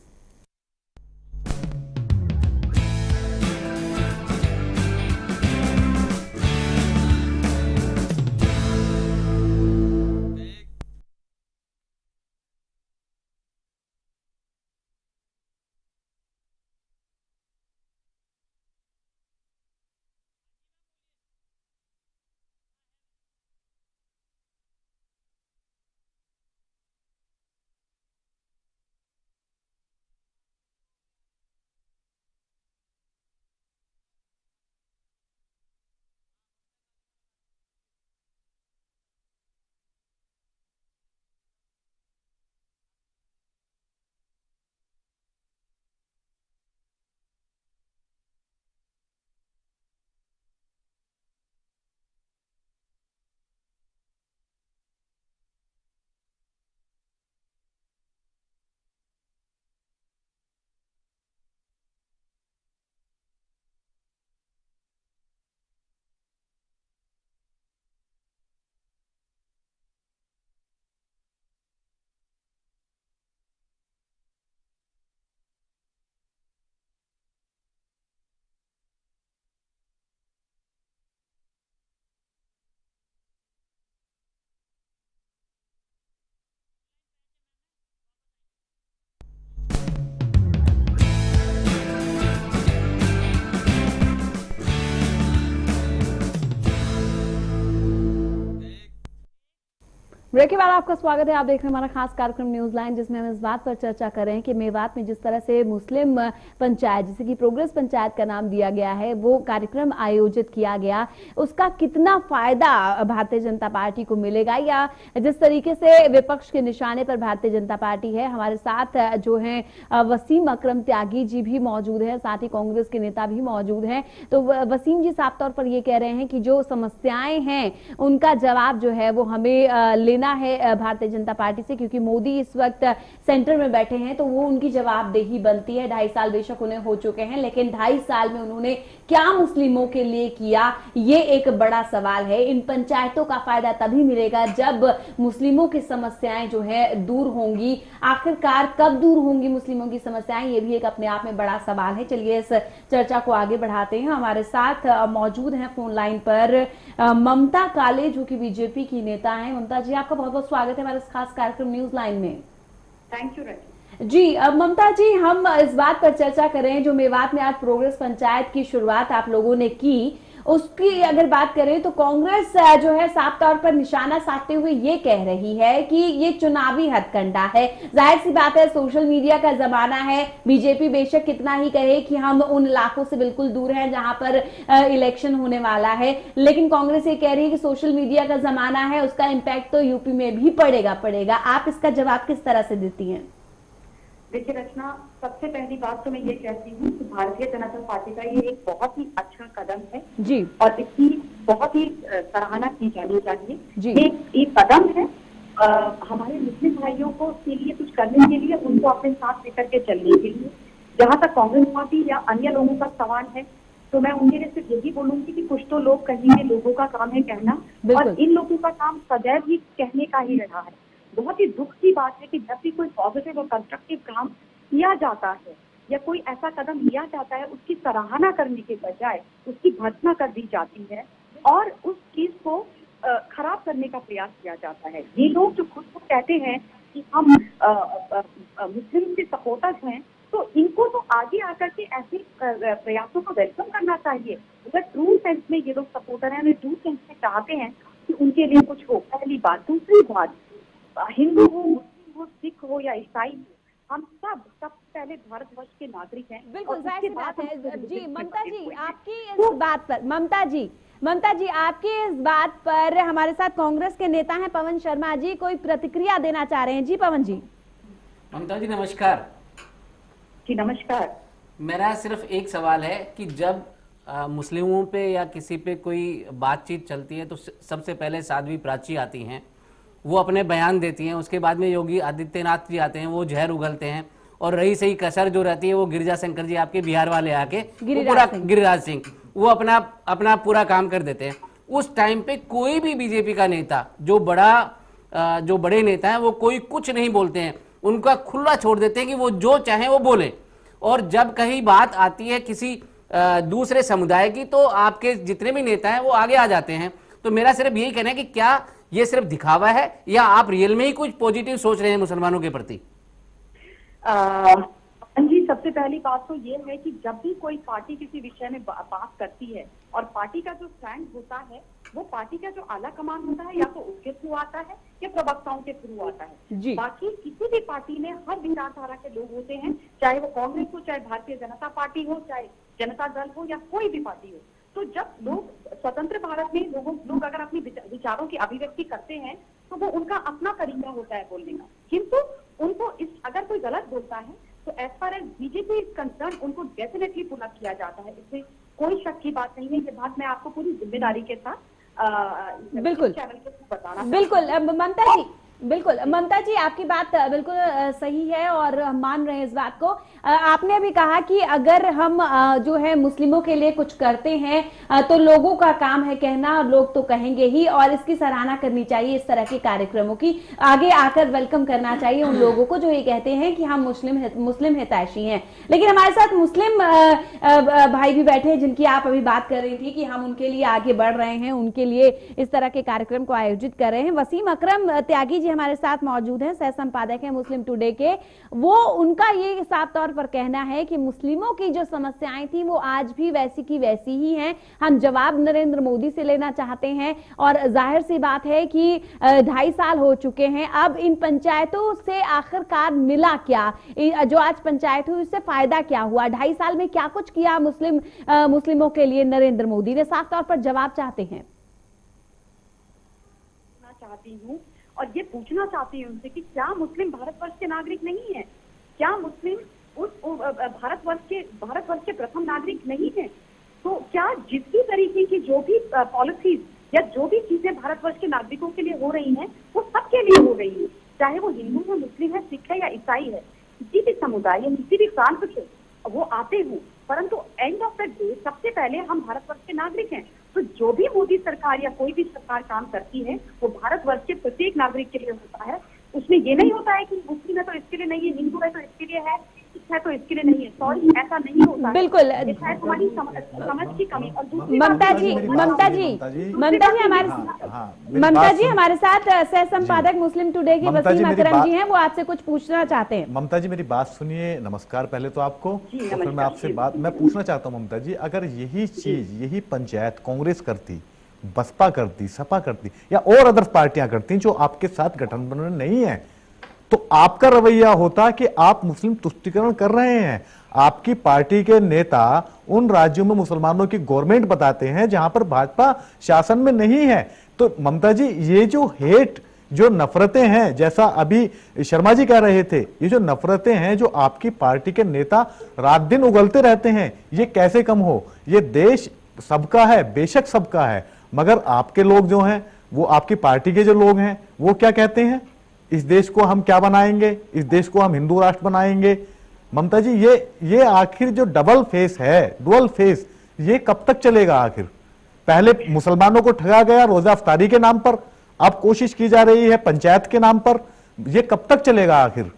S1: ब्रेक के बाद आपका स्वागत है। आप देख रहे हैं हमारा खास कार्यक्रम न्यूज लाइन, जिसमें हम इस बात पर चर्चा कर रहे हैं कि मेवात में जिस तरह से मुस्लिम पंचायत, जिसे कि प्रोग्रेस पंचायत का नाम दिया गया है, वो कार्यक्रम आयोजित किया गया, उसका कितना फायदा भारतीय जनता पार्टी को मिलेगा, या जिस तरीके से विपक्ष के निशाने पर भारतीय जनता पार्टी है। हमारे साथ जो है वसीम अकरम त्यागी जी भी मौजूद है, साथ ही कांग्रेस के नेता भी मौजूद हैं। तो वसीम जी साफ तौर पर ये कह रहे हैं कि जो समस्याएं हैं उनका जवाब जो है वो हमें लेना है भारतीय जनता पार्टी से, क्योंकि मोदी इस वक्त सेंटर में बैठे हैं, तो वो उनकी जवाबदेही बनती है। 2.5 साल बेशक उन्हें हो चुके हैं, लेकिन 2.5 साल में उन्होंने क्या मुस्लिमों के लिए किया, ये एक बड़ा सवाल है। इन पंचायतों का फायदा तभी मिलेगा जब मुस्लिमों की समस्याएं जो है दूर होंगी। आखिरकार कब दूर होंगी मुस्लिमों की समस्याएं, ये भी एक अपने आप में बड़ा सवाल है। चलिए इस चर्चा को आगे बढ़ाते हैं। हमारे साथ मौजूद हैं फोन लाइन पर ममता काले, जो कि बीजेपी की नेता हैं। ममता जी, आपका बहुत बहुत स्वागत है हमारे खास कार्यक्रम न्यूज लाइन में।
S5: थैंक यू
S1: जी। ममता जी, हम इस बात पर चर्चा कर रहे हैं, जो मेवात में आज प्रोग्रेस पंचायत की शुरुआत आप लोगों ने की, उसकी अगर बात करें तो कांग्रेस जो है साफ तौर पर निशाना साधते हुए ये कह रही है कि ये चुनावी हथकंडा है। जाहिर सी बात है, सोशल मीडिया का जमाना है। बीजेपी बेशक कितना ही कहे कि हम उन इलाकों से बिल्कुल दूर हैं जहां पर इलेक्शन होने वाला है, लेकिन कांग्रेस ये कह रही है कि सोशल मीडिया का जमाना है, उसका इम्पैक्ट तो यूपी में भी पड़ेगा। आप इसका जवाब किस तरह से देती हैं?
S5: देखिए रचना, सबसे पहली बात तो मैं ये कहती हूँ कि भारतीय जनता पार्टी का ये एक बहुत ही अच्छा कदम है
S1: जी,
S5: और इसकी बहुत ही सराहना की जानी चाहिए
S1: जी।
S5: एक कदम है हमारे मुस्लिम भाइयों को के लिए कुछ करने के लिए, उनको अपने साथ लेकर के चलने के लिए। जहाँ तक कांग्रेस पार्टी या अन्य लोगों का सवाल है, तो मैं उनके लिए सिर्फ यही बोलूंगी कि कुछ तो लोग कहेंगे लोगों का काम है कहना, और इन लोगों का काम सदैव ही कहने का ही रहा है। बहुत ही दुख की बात है कि जब भी कोई पॉजिटिव और कंस्ट्रक्टिव काम किया जाता है या कोई ऐसा कदम लिया जाता है, उसकी सराहना करने के बजाय उसकी भर्त्सना कर दी जाती है और उस चीज को खराब करने का प्रयास किया जाता है। ये लोग जो खुद को कहते हैं कि हम मुस्लिम के सपोर्टर्स हैं, तो इनको तो आगे आकर के ऐसे प्रयासों को वेलकम करना चाहिए। अगर ट्रू सेंस में ये लोग सपोर्टर हैं, ट्रू सेंस में चाहते हैं कि उनके लिए कुछ हो, पहली बात। दूसरी बात, हिंदू हो, मुस्लिम हो, सिख हो या ईसाई हो, हम सबसे पहले भारतवर्ष के नागरिक हैं।
S1: बिल्कुल जाहिर सी बात है। जी ममता जी, आपकी इस बात पर ममता जी आपकी इस बात पर हमारे साथ कांग्रेस के नेता हैं पवन शर्मा जी, कोई प्रतिक्रिया देना चाह रहे हैं। जी पवन जी।
S3: ममता जी नमस्कार।
S5: जी नमस्कार।
S3: मेरा सिर्फ एक सवाल है कि जब मुस्लिमों पे या किसी पे कोई बातचीत चलती है तो सबसे पहले साध्वी प्राची आती हैं, वो अपने बयान देती हैं, उसके बाद में योगी आदित्यनाथ जी आते हैं, वो जहर उगलते हैं, और रही सही कसर जो रहती है वो गिरिजा शंकर जी आपके बिहार वाले आके गिरिराज सिंह वो अपना पूरा काम कर देते हैं। उस टाइम पे कोई भी बीजेपी का नेता जो बड़े नेता हैं वो कोई कुछ नहीं बोलते हैं, उनका खुला छोड़ देते हैं कि वो जो चाहे वो बोले। और जब कहीं बात आती है किसी दूसरे समुदाय की तो आपके जितने भी नेता हैं वो आगे आ जाते हैं। तो मेरा सिर्फ यही कहना है कि क्या ये सिर्फ दिखावा है या आप रियल में ही कुछ पॉजिटिव सोच रहे हैं मुसलमानों के प्रति?
S5: जी, सबसे पहली बात तो ये है कि जब भी कोई पार्टी किसी विषय में बात करती है और पार्टी का जो स्टैंड होता है वो पार्टी का जो आला कमान होता है या तो उसके थ्रू आता है या प्रवक्ताओं के थ्रू आता है। बाकी किसी भी पार्टी में हर विचारधारा के लोग होते हैं, चाहे वो कांग्रेस हो, चाहे भारतीय जनता पार्टी हो, चाहे जनता दल हो या कोई भी पार्टी हो। तो जब लोग स्वतंत्र भारत में लोग अगर अपनी विचारों की अभिव्यक्ति करते हैं तो वो उनका अपना तरीका होता है बोलने का, किंतु उनको अगर कोई गलत बोलता है तो as far as BJP is concern उनको डेफिनेटली पुल अप किया जाता है। इसमें कोई शक की बात नहीं है। ये बात मैं आपको पूरी जिम्मेदारी के साथ
S1: बिल्कुल
S5: चैनल के थ्रू बताना।
S1: बिल्कुल ममता जी आपकी बात बिल्कुल सही है और हम मान रहे हैं इस बात को। आपने अभी कहा कि अगर हम जो है मुस्लिमों के लिए कुछ करते हैं तो लोगों का काम है कहना, लोग तो कहेंगे ही, और इसकी सराहना करनी चाहिए इस तरह के कार्यक्रमों की। आगे आकर वेलकम करना चाहिए उन लोगों को जो ये कहते हैं कि हम मुस्लिम हितैषी हैं। लेकिन हमारे साथ मुस्लिम भाई भी बैठे हैं जिनकी आप अभी बात कर रही थी कि हम उनके लिए आगे बढ़ रहे हैं, उनके लिए इस तरह के कार्यक्रम को आयोजित कर रहे हैं। वसीम अकरम त्यागी जी हमारे साथ मौजूद हैं, सह संपादक हैं मुस्लिम टुडे के। वो उनका ये साफ तौर पर कहना है कि मुस्लिमों की जो समस्याएं थी वो आज भी वैसी की वैसी ही हैं। हम जवाब नरेंद्र मोदी से लेना चाहते हैं और जाहिर सी बात है कि 2.5 साल हो चुके हैं। अब इन पंचायतों से आखिरकार मिला क्या? जो आज पंचायत हुई उससे फायदा क्या हुआ? 2.5 साल में क्या कुछ किया मुस्लिमों के लिए नरेंद्र मोदी ने? साफ तौर पर जवाब चाहते हैं।
S5: चाहती हूँ और ये पूछना चाहती हूँ उनसे कि क्या मुस्लिम भारतवर्ष के नागरिक नहीं है? क्या मुस्लिम उस भारतवर्ष के प्रथम नागरिक नहीं है? तो क्या जिसकी तरीके की जो भी पॉलिसीज या जो भी चीजें भारतवर्ष के नागरिकों के लिए हो रही हैं वो सबके लिए हो रही है, चाहे वो हिंदू है, मुस्लिम है, सिख है या ईसाई है, किसी भी समुदाय या किसी भी प्रांत से वो आते हो, परंतु एंड ऑफ द डे सबसे पहले हम भारतवर्ष के नागरिक हैं। तो जो भी मोदी सरकार या कोई भी सरकार काम करती है वो भारतवर्ष के प्रत्येक नागरिक के लिए होता है। उसमें ये नहीं होता है कि मुस्लिम है तो इसके लिए नहीं है, हिंदू है तो इसके लिए है। है तो इसके लिए नहीं है। सॉरी, ऐसा नहीं होता है।
S1: बिल्कुल।
S5: ये शायद हमारी समझ की कमी। और दूसरी
S1: ममता
S5: बात-
S1: जी हमारे साथ सह संपादक मुस्लिम टुडे के
S4: ममता जी,
S1: वसीम
S4: मेरी
S1: अकरम
S4: बात-
S1: जी हैं, वो आपसे कुछ पूछना चाहते हैं।
S4: ममता जी मेरी बात सुनिए। नमस्कार पहले तो आपको।
S5: जी,
S4: तो फिर
S5: नमस्कार।
S4: मैं आपसे बात मैं पूछना चाहता हूँ ममता जी, अगर यही चीज यही पंचायत कांग्रेस करती, बसपा करती, सपा करती या और अदर पार्टियां करती जो आपके साथ गठबंधन में नहीं है, तो आपका रवैया होता कि आप मुस्लिम तुष्टीकरण कर रहे हैं। आपकी पार्टी के नेता उन राज्यों में मुसलमानों की गवर्नमेंट बताते हैं जहां पर भाजपा शासन में नहीं है। तो ममता जी, ये जो हेट, जो नफरतें हैं, जैसा अभी शर्मा जी कह रहे थे, ये जो नफरतें हैं जो आपकी पार्टी के नेता रात दिन उगलते रहते हैं, ये कैसे कम हो? ये देश सबका है, बेशक सबका है, मगर आपके लोग जो हैं, वो आपकी पार्टी के जो लोग हैं, वो क्या कहते हैं? इस देश को हम क्या बनाएंगे? इस देश को हम हिंदू राष्ट्र बनाएंगे। ममता जी, ये आखिर जो डबल फेस है, डुअल फेस, ये कब तक चलेगा आखिर? पहले मुसलमानों को ठगा गया रोजा अफ्तारी के नाम पर, अब कोशिश की जा रही है पंचायत के नाम पर, ये कब तक चलेगा आखिर?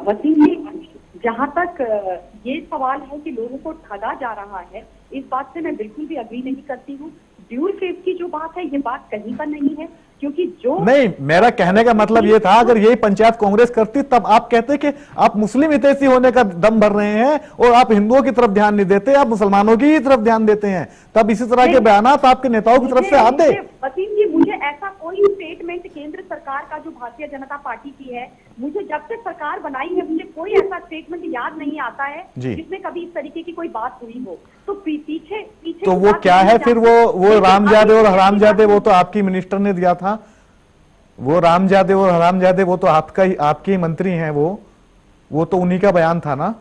S5: वसीम जी, जहाँ तक ये सवाल है कि लोगों को ठगा जा रहा है, इस बात से मैं बिल्कुल भी अग्री नहीं करती हूँ। ड्यूल फेस की जो बात है, ये बात कहीं पर नहीं है, क्योंकि जो
S4: नहीं, मेरा कहने का मतलब ये था, अगर यही पंचायत कांग्रेस करती तब आप कहते कि आप मुस्लिम हितैषी होने का दम भर रहे हैं और आप हिंदुओं की तरफ ध्यान नहीं देते, आप मुसलमानों की ही तरफ ध्यान देते हैं, तब इसी तरह के बयानात आपके नेताओं की तरफ से आते।
S5: वसीम जी, मुझे ऐसा कोई स्टेटमेंट केंद्र सरकार का जो भारतीय जनता पार्टी की है, मुझे जब से सरकार बनाई है, मुझे कोई ऐसा स्टेटमेंट याद नहीं आता है जिसमें कभी इस तरीके की कोई बात हुई हो। तो पीछे
S4: तो वो क्या है फिर? वो रामजादे और हरामजादे, वो तो आपकी मिनिस्टर ने दिया था। वो रामजादे और हरामजादे, वो तो आपके ही मंत्री हैं। वो तो उन्हीं का बयान था ना।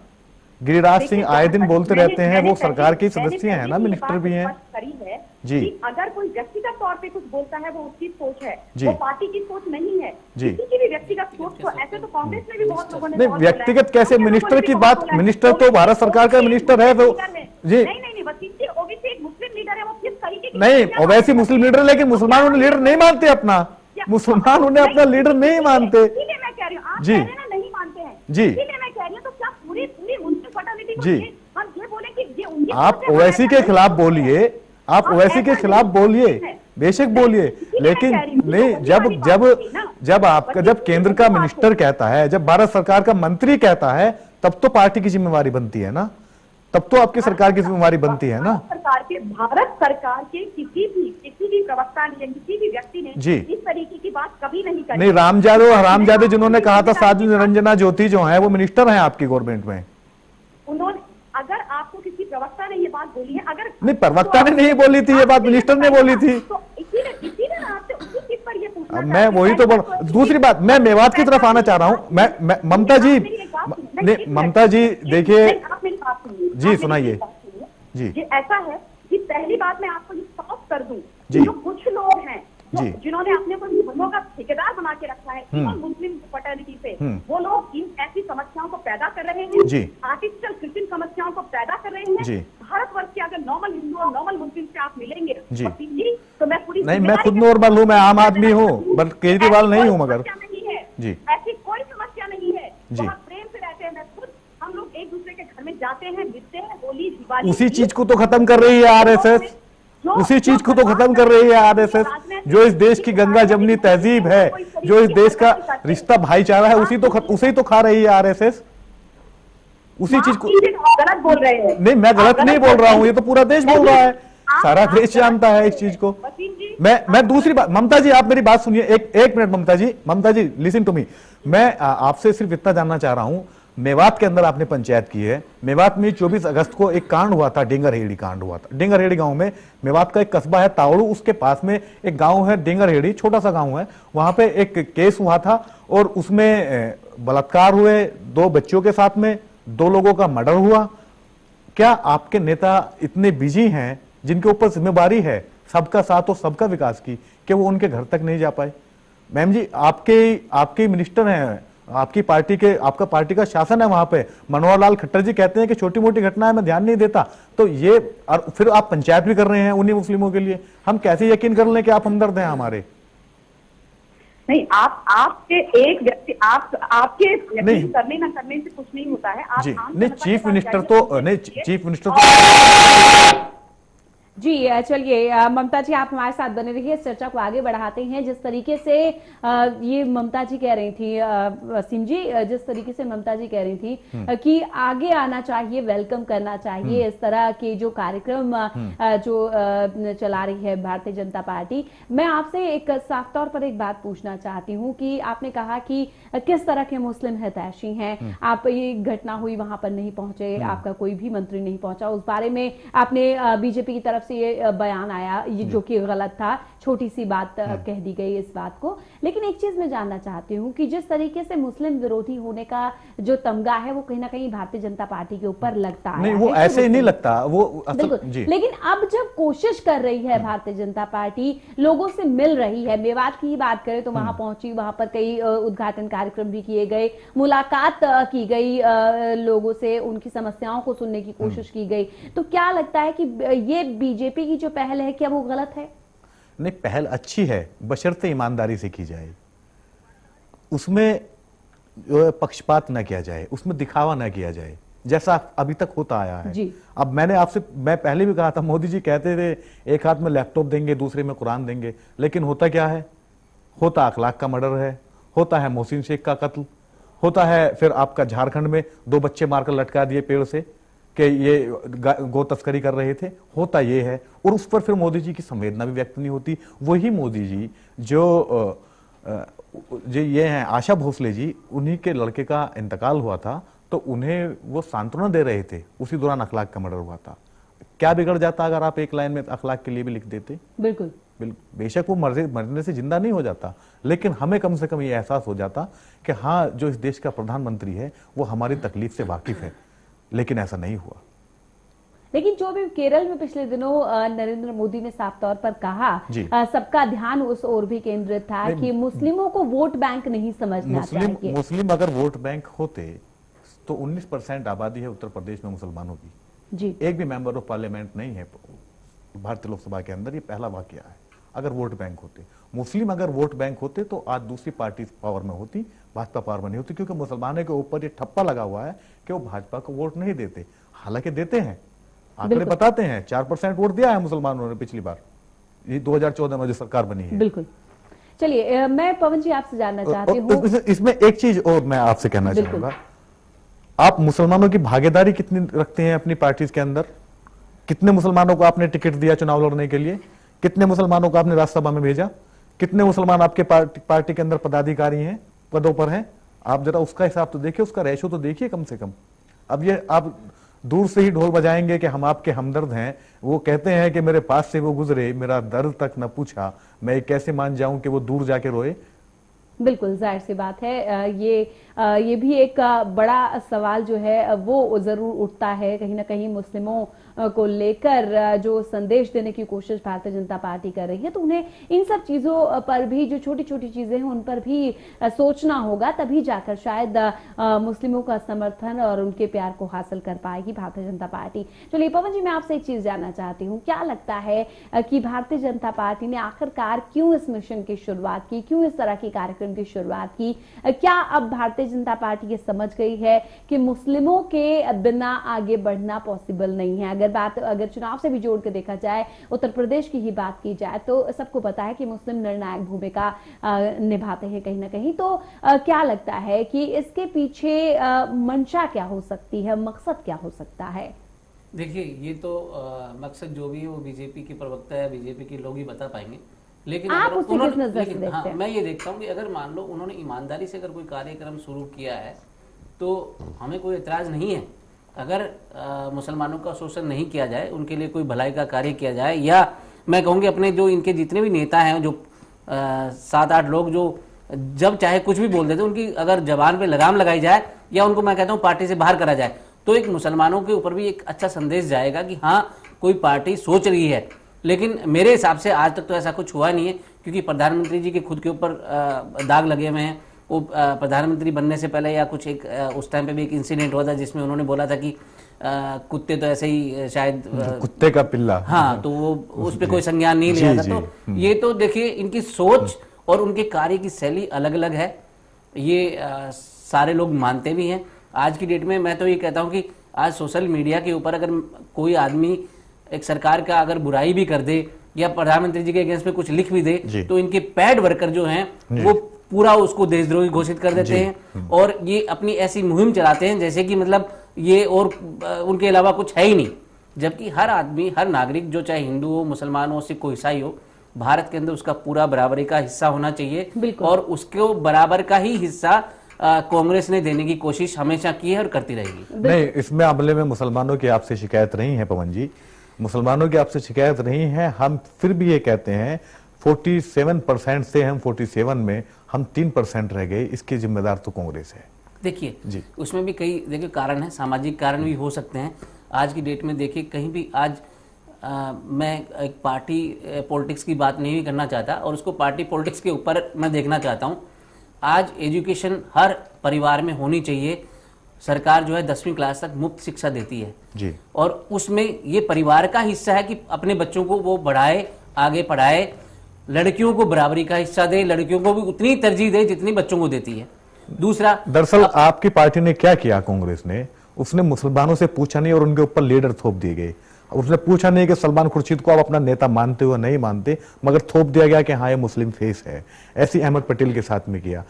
S4: गिरिराज सिंह आए दिन बोलते रहते हैं, वो सरकार के सदस्य हैं ना, मिनिस्टर भी हैं जी।
S5: अगर कोई व्यक्तिगत तौर पे कुछ बोलता है, वो उसकी सोच है,
S4: जी।
S5: वो पार्टी की सोच नहीं है
S4: जी।
S5: किसी की भी व्यक्तिगत सोच को। ऐसे तो कांग्रेस में भी बहुत लोगों ने
S4: नहीं,
S5: बहुत बोला है।
S4: व्यक्तिगत कैसे? मिनिस्टर की बात, मिनिस्टर तो भारत सरकार का मिनिस्टर है वो जी।
S5: नहीं, वसीम जी, ओवैसी एक मुस्लिम लीडर है, वो किस तरीके की
S4: नहीं, ओवैसी मुस्लिम लीडर, लेकिन मुसलमान उन्हें लीडर नहीं मानते अपना। मुसलमान उन्हें अपना लीडर नहीं मानते।
S5: इसीलिए मैं कह रही हूँ, आप
S4: जी।
S5: कह रहे हैं ना नहीं मानते हैं
S4: जी।
S5: इसीलिए मैं कह रही हूँ, तो क्या पूरी मुस्लिम फर्टिलिटी को
S4: जी।
S5: हम ये बोले कि ये उनकी
S4: आप
S5: सोच है,
S4: ओवैसी के
S5: ऐसा
S4: खिलाफ
S5: नहीं
S4: बोलिए, आप
S5: आप
S4: ओवैसी के
S5: ऐसा
S4: खिलाफ
S5: नहीं
S4: बोलिए,
S5: है।
S4: बेशक बोलिए,
S5: इसीलिए
S4: लेकिन
S5: मैं कह रही हूँ,
S4: नहीं,
S5: वही वाली बात थी ना।
S4: जब आपका, जब केंद्र का मिनिस्टर कहता है, जब भारत सरकार का मंत्री कहता है, तब तो पार्टी की जिम्मेवारी बनती है ना, तब तो आपकी सरकार की जिम्मेवारी बनती है ना।
S5: भारत सरकार के किसी भी प्रवक्ता ने, किसी भी व्यक्ति ने
S4: जी।
S5: इस तरीके की बात कभी नहीं करी।
S4: नहीं, रामजादे और हरामजादे जिन्होंने कहा था, साध्वी निरंजना ज्योति जो है, वो मिनिस्टर हैं आपकी गवर्नमेंट में।
S5: उन्होंने, अगर आपको किसी प्रवक्ता ने ये बात बोली है, अगर
S4: नहीं, प्रवक्ता ने नहीं बोली थी ये बात, मिनिस्टर ने बोली थी।
S5: तो इसीलिए आपसे उसी चीज पर ये पूछना
S4: अब मैं वही तो बोल। दूसरी बात, मैं मेवात की तरफ आना चाह रहा हूँ। मैं ममता जी, नहीं ममता जी देखिए
S5: आप मेरी बात सुनिए
S4: जी, सुनाइए जी।
S5: ये ऐसा है कि पहली बात मैं आपको ये साफ कर दूं,
S4: जी।
S5: जो कुछ लोग हैं
S4: जी।
S5: जिन्होंने अपने को धर्मों का ठेकेदार बना के रखा है मुस्लिम फर्टिलिटी से, वो लोग इन ऐसी समस्याओं को पैदा कर रहे हैं
S4: जी।
S5: आर्टिफिशियल कृत्रिम समस्याओं को पैदा कर रहे हैं
S4: जी।
S5: भारतवर्ष के अगर नॉर्मल हिंदू और नॉर्मल मुस्लिम से आप मिलेंगे
S4: जी।
S5: तो मैं पूरी
S4: नहीं, मैं खुद नॉर्मल हूँ, मैं आम आदमी हूँ, बट केजरीवाल नहीं हूँ, मगर
S5: नहीं है
S4: जी।
S5: ऐसी कोई समस्या नहीं है
S4: जी।
S5: बहुत प्रेम से रहते हैं। मैं खुद, हम लोग एक दूसरे के घर में जाते हैं, मिलते हैं, होली दिवाली,
S4: उसी चीज को तो खत्म कर रही है आरएसएस, उसी चीज को तो खत्म कर रही है आरएसएस। जो इस देश की गंगा जमनी तहजीब है, जो इस देश का रिश्ता भाईचारा है, उसे ही तो खा रही है आरएसएस, उसी चीज को।
S5: गलत बोल रहे हैं।
S4: नहीं, मैं गलत नहीं बोल रहा हूँ, ये तो पूरा देश बोल रहा है, सारा देश जानता है इस चीज को। मैं दूसरी बात, ममता जी आप मेरी बात सुनिए, एक minute Mamata ji listen to me. मैं आपसे सिर्फ इतना जानना चाह रहा हूं, मेवात के अंदर आपने पंचायत की है, मेवात में 24 अगस्त को एक कांड हुआ था, डेंगरहेड़ी कांड हुआ था। डेंगरहेड़ी गांव में, मेवात का एक कस्बा है तावड़ू, उसके पास में एक गांव है डेंगरहेड़ी, छोटा सा गांव है, वहां पे एक केस हुआ था और उसमें बलात्कार हुए 2 बच्चों के साथ में, 2 लोगों का मर्डर हुआ। क्या आपके नेता इतने बिजी हैं, जिनके ऊपर जिम्मेदारी है सबका साथ और सबका विकास की, कि वो उनके घर तक नहीं जा पाए? मैम जी, आपके मिनिस्टर हैं, आपकी पार्टी के, आपका पार्टी का शासन है वहां पे। मनोहर लाल खट्टर जी कहते हैं कि छोटी मोटी घटनाएं में ध्यान नहीं देता, तो ये, और फिर आप पंचायत भी कर रहे हैं उन्हीं मुस्लिमों के लिए। हम कैसे यकीन कर लें कि आप हमदर्द हैं हमारे?
S5: नहीं, आपके एक व्यक्ति आपके व्यक्ति करने ना करने से कुछ नहीं होता है। आप
S4: जी
S5: आम
S4: नहीं,
S5: जनता
S4: चीफ
S5: के
S4: मिनिस्टर
S5: पास
S4: तो
S5: जाइए,
S4: नहीं, चीफ मिनिस्टर तो
S1: जी चलिए ममता जी, आप हमारे साथ बने रहिए, इस चर्चा को आगे बढ़ाते हैं। जिस तरीके से ये ममता जी कह रही थी, वसीम जी, जिस तरीके से ममता जी कह रही थी कि आगे आना चाहिए, वेलकम करना चाहिए इस तरह के जो कार्यक्रम जो चला रही है भारतीय जनता पार्टी। मैं आपसे एक साफ तौर पर एक बात पूछना चाहती हूँ कि आपने कहा कि किस तरह के मुस्लिम हितैषी हैं, आप ये घटना हुई वहां पर नहीं पहुंचे, आपका कोई भी मंत्री नहीं पहुंचा, उस बारे में आपने बीजेपी की तरफ से ये बयान आया, ये जो कि गलत था, छोटी सी बात कह दी गई इस बात को। लेकिन एक चीज मैं जानना चाहती हूँ कि जिस तरीके से मुस्लिम विरोधी होने का जो तमगा है वो कहीं ना कहीं भारतीय जनता पार्टी के ऊपर लगता है।
S4: नहीं, वो ऐसे ही नहीं लगता, वो
S1: बिल्कुल। लेकिन अब जब कोशिश कर रही है भारतीय जनता पार्टी, लोगों से मिल रही है, मेवात की ही बात करें तो वहां पहुंची, वहां पर कई उद्घाटन कार्यक्रम भी किए गए, मुलाकात की गई लोगों से, उनकी समस्याओं को सुनने की कोशिश की गई, तो क्या लगता है कि ये बीजेपी की जो पहल है क्या वो गलत है?
S4: नहीं, पहल अच्छी है, बशर्ते ईमानदारी से की जाए, उसमें पक्षपात न किया जाए, उसमें दिखावा न किया जाए, जैसा अभी तक होता आया है
S1: जी।
S4: अब मैं पहले भी कहा था, मोदी जी कहते थे एक हाथ में लैपटॉप देंगे, दूसरे में कुरान देंगे, लेकिन होता क्या है? होता अखलाक का मर्डर है, होता है मोहसिन शेख का कत्ल, होता है फिर आपका झारखंड में 2 बच्चे मारकर लटका दिए पेड़ से कि ये गो तस्करी कर रहे थे, होता ये है। और उस पर फिर मोदी जी की संवेदना भी व्यक्त नहीं होती। वही मोदी जी जो ये हैं आशा भोसले जी, उन्हीं के लड़के का इंतकाल हुआ था, तो उन्हें वो सांत्वना दे रहे थे, उसी दौरान अखलाक का मर्डर हुआ था। क्या बिगड़ जाता अगर आप एक लाइन में अखलाक के लिए भी लिख देते?
S1: बिल्कुल,
S4: बेशक वो मरने से जिंदा नहीं हो जाता, लेकिन हमें कम से कम ये एहसास हो जाता कि हाँ, जो इस देश का प्रधानमंत्री है वो हमारी तकलीफ से वाकिफ है। लेकिन ऐसा नहीं हुआ।
S1: लेकिन जो भी केरल में पिछले दिनों नरेंद्र मोदी ने साफ तौर पर कहा, सबका ध्यान उस ओर भी केंद्रित था कि मुस्लिमों को वोट बैंक नहीं समझना चाहिए।
S4: मुस्लिम अगर वोट बैंक होते तो 19% आबादी है उत्तर प्रदेश में मुसलमानों की
S1: जी।
S4: एक भी मेंबर ऑफ पार्लियामेंट नहीं है भारतीय लोकसभा के अंदर, ये पहला वाकया है। अगर वोट बैंक होते, मुस्लिम अगर वोट बैंक होते तो आज दूसरी पार्टी पावर में होती, भाजपा पावर में नहीं होती, क्योंकि मुसलमानों के ऊपर ये ठप्पा लगा हुआ है कि वो भाजपा को वोट नहीं देते। हालांकि देते हैं, आंकड़े बताते हैं, 4% वोट दिया है मुसलमानों ने पिछली बार, ये 2014 में जो सरकार बनी है।
S1: बिल्कुल। चलिए मैं पवन जी आपसे जानना चाहती हूँ,
S4: इसमें एक चीज और मैं आपसे कहना चाहूंगा, आप मुसलमानों की भागीदारी कितनी रखते हैं अपनी पार्टी के अंदर? कितने मुसलमानों को आपने टिकट दिया चुनाव लड़ने के लिए? कितने मुसलमानों को आपने राज्यसभा में भेजा? कितने मुसलमान आपके पार्टी के अंदर पदाधिकारी हैं, पदों पर हैं? आप जरा उसका हिसाब तो देखिए, उसका रेशो तो देखिए कम से कम। अब ये आप दूर से ही ढोल बजाएंगे कि हम आपके हमदर्द हैं, वो कहते हैं कि मेरे पास से वो गुजरे, मेरा दर्द तक न पूछा, मैं कैसे मान जाऊं कि वो दूर जाके रोए?
S1: बिल्कुल जाहिर सी बात है, ये भी एक बड़ा सवाल जो है वो जरूर उठता है कहीं ना कहीं मुस्लिमों को लेकर जो संदेश देने की कोशिश भारतीय जनता पार्टी कर रही है, तो उन्हें इन सब चीजों पर भी, जो छोटी छोटी चीजें हैं उन पर भी सोचना होगा, तभी जाकर शायद मुस्लिमों का समर्थन और उनके प्यार को हासिल कर पाएगी भारतीय जनता पार्टी। चलिए पवन जी, मैं आपसे एक चीज जानना चाहती हूँ, क्या लगता है कि भारतीय जनता पार्टी ने आखिरकार क्यों इस मिशन की शुरुआत की, क्यों इस तरह के कार्यक्रम की शुरुआत की? क्या अब भारतीय जनता पार्टी ये समझ गई है कि मुस्लिमों के बिना आगे बढ़ना पॉसिबल नहीं है? अगर चुनाव से भी जोड़ के देखा जाए, उत्तर प्रदेश की ही बात की जाए, तो सबको पता है कि मुस्लिम निर्णायक भूमिका निभाते हैं कहीं ना कहीं। तो क्या लगता है कि इसके पीछे मंशा क्या हो सकती है, मकसद क्या हो सकता है?
S3: देखिए, ये तो मकसद जो भी है वो बीजेपी के प्रवक्ता या बीजेपी के लोग ही बता पाएंगे, लेकिन
S1: आप उसे किस नजर से देखते हैं?
S3: मैं ये देखता हूँ कि अगर मान लो उन्होंने ईमानदारी से अगर कोई कार्यक्रम शुरू किया है तो हमें कोई एतराज नहीं है। अगर मुसलमानों का शोषण नहीं किया जाए, उनके लिए कोई भलाई का कार्य किया जाए, या मैं कहूँगी अपने जो इनके जितने भी नेता हैं, जो 7-8 लोग जो जब चाहे कुछ भी बोल देते, उनकी अगर जबान पे लगाम लगाई जाए या उनको मैं कहता हूँ पार्टी से बाहर करा जाए, तो एक मुसलमानों के ऊपर भी एक अच्छा संदेश जाएगा कि हाँ, कोई पार्टी सोच रही है। लेकिन मेरे हिसाब से आज तक तो ऐसा कुछ हुआ नहीं है, क्योंकि प्रधानमंत्री जी के खुद के ऊपर दाग लगे हुए हैं। वो प्रधानमंत्री बनने से पहले या कुछ एक उस टाइम पे भी एक इंसिडेंट हुआ था जिसमें उन्होंने बोला था कि कुत्ते तो ऐसे ही शायद
S4: कुत्ते का पिल्ला,
S3: हाँ, तो वो उस पर कोई संज्ञान नहीं लिया था। तो ये तो देखिए इनकी सोच और उनके कार्य की शैली अलग अलग है, ये सारे लोग मानते भी हैं। आज की डेट में मैं तो ये कहता हूं कि आज सोशल मीडिया के ऊपर अगर कोई आदमी एक सरकार का अगर बुराई भी कर दे या प्रधानमंत्री जी के अगेंस्ट में कुछ लिख भी दे तो इनके पैड वर्कर जो हैं वो पूरा उसको देशद्रोही घोषित कर देते हैं और ये अपनी ऐसी मुहिम चलाते हैं जैसे कि मतलब ये और उनके अलावा कुछ है ही नहीं। जबकि हर आदमी, हर नागरिक, जो चाहे हिंदू हो, मुसलमान हो, सिख हो, ईसाई हो, भारत के अंदर उसका पूरा बराबरी का हिस्सा होना चाहिए और उसको बराबर का ही हिस्सा कांग्रेस ने देने की कोशिश हमेशा की है और करती रहेगी।
S4: नहीं, इसमें मामले में मुसलमानों की आपसे शिकायत नहीं है पवन जी, मुसलमानों की आपसे शिकायत नहीं है। हम फिर भी ये कहते हैं 47% से हम 47 में हम 3% रह गए, इसके जिम्मेदार तो कांग्रेस है।
S3: देखिए जी, उसमें भी कई देखिए कारण है, सामाजिक कारण भी हो सकते हैं। आज की डेट में देखिए कहीं भी आज मैं एक पार्टी पॉलिटिक्स की बात नहीं करना चाहता और उसको पार्टी पॉलिटिक्स के ऊपर मैं देखना चाहता हूँ। आज एजुकेशन हर परिवार में होनी चाहिए। सरकार जो है 10वीं क्लास तक मुफ्त शिक्षा देती है जी, और उसमें ये परिवार का हिस्सा है कि अपने बच्चों को वो बढ़ाए, आगे पढ़ाए, लड़कियों को बराबरी का हिस्सा दे, लड़कियों को भी उतनी तरजीह दे जितनी बच्चों को देती है। दूसरा,
S4: दरअसल आपकी पार्टी ने क्या किया, कांग्रेस ने, उसने मुसलमानों से पूछा नहीं और उनके ऊपर लीडर थोप दिए गए। उसने पूछा नहीं कि सलमान खुर्शीद को आप अपना नेता मानते हो नहीं मानते, मगर थोप दिया गया कि हाँ ये मुस्लिम फेस है। ऐसी अहमद पटेल के साथ में किया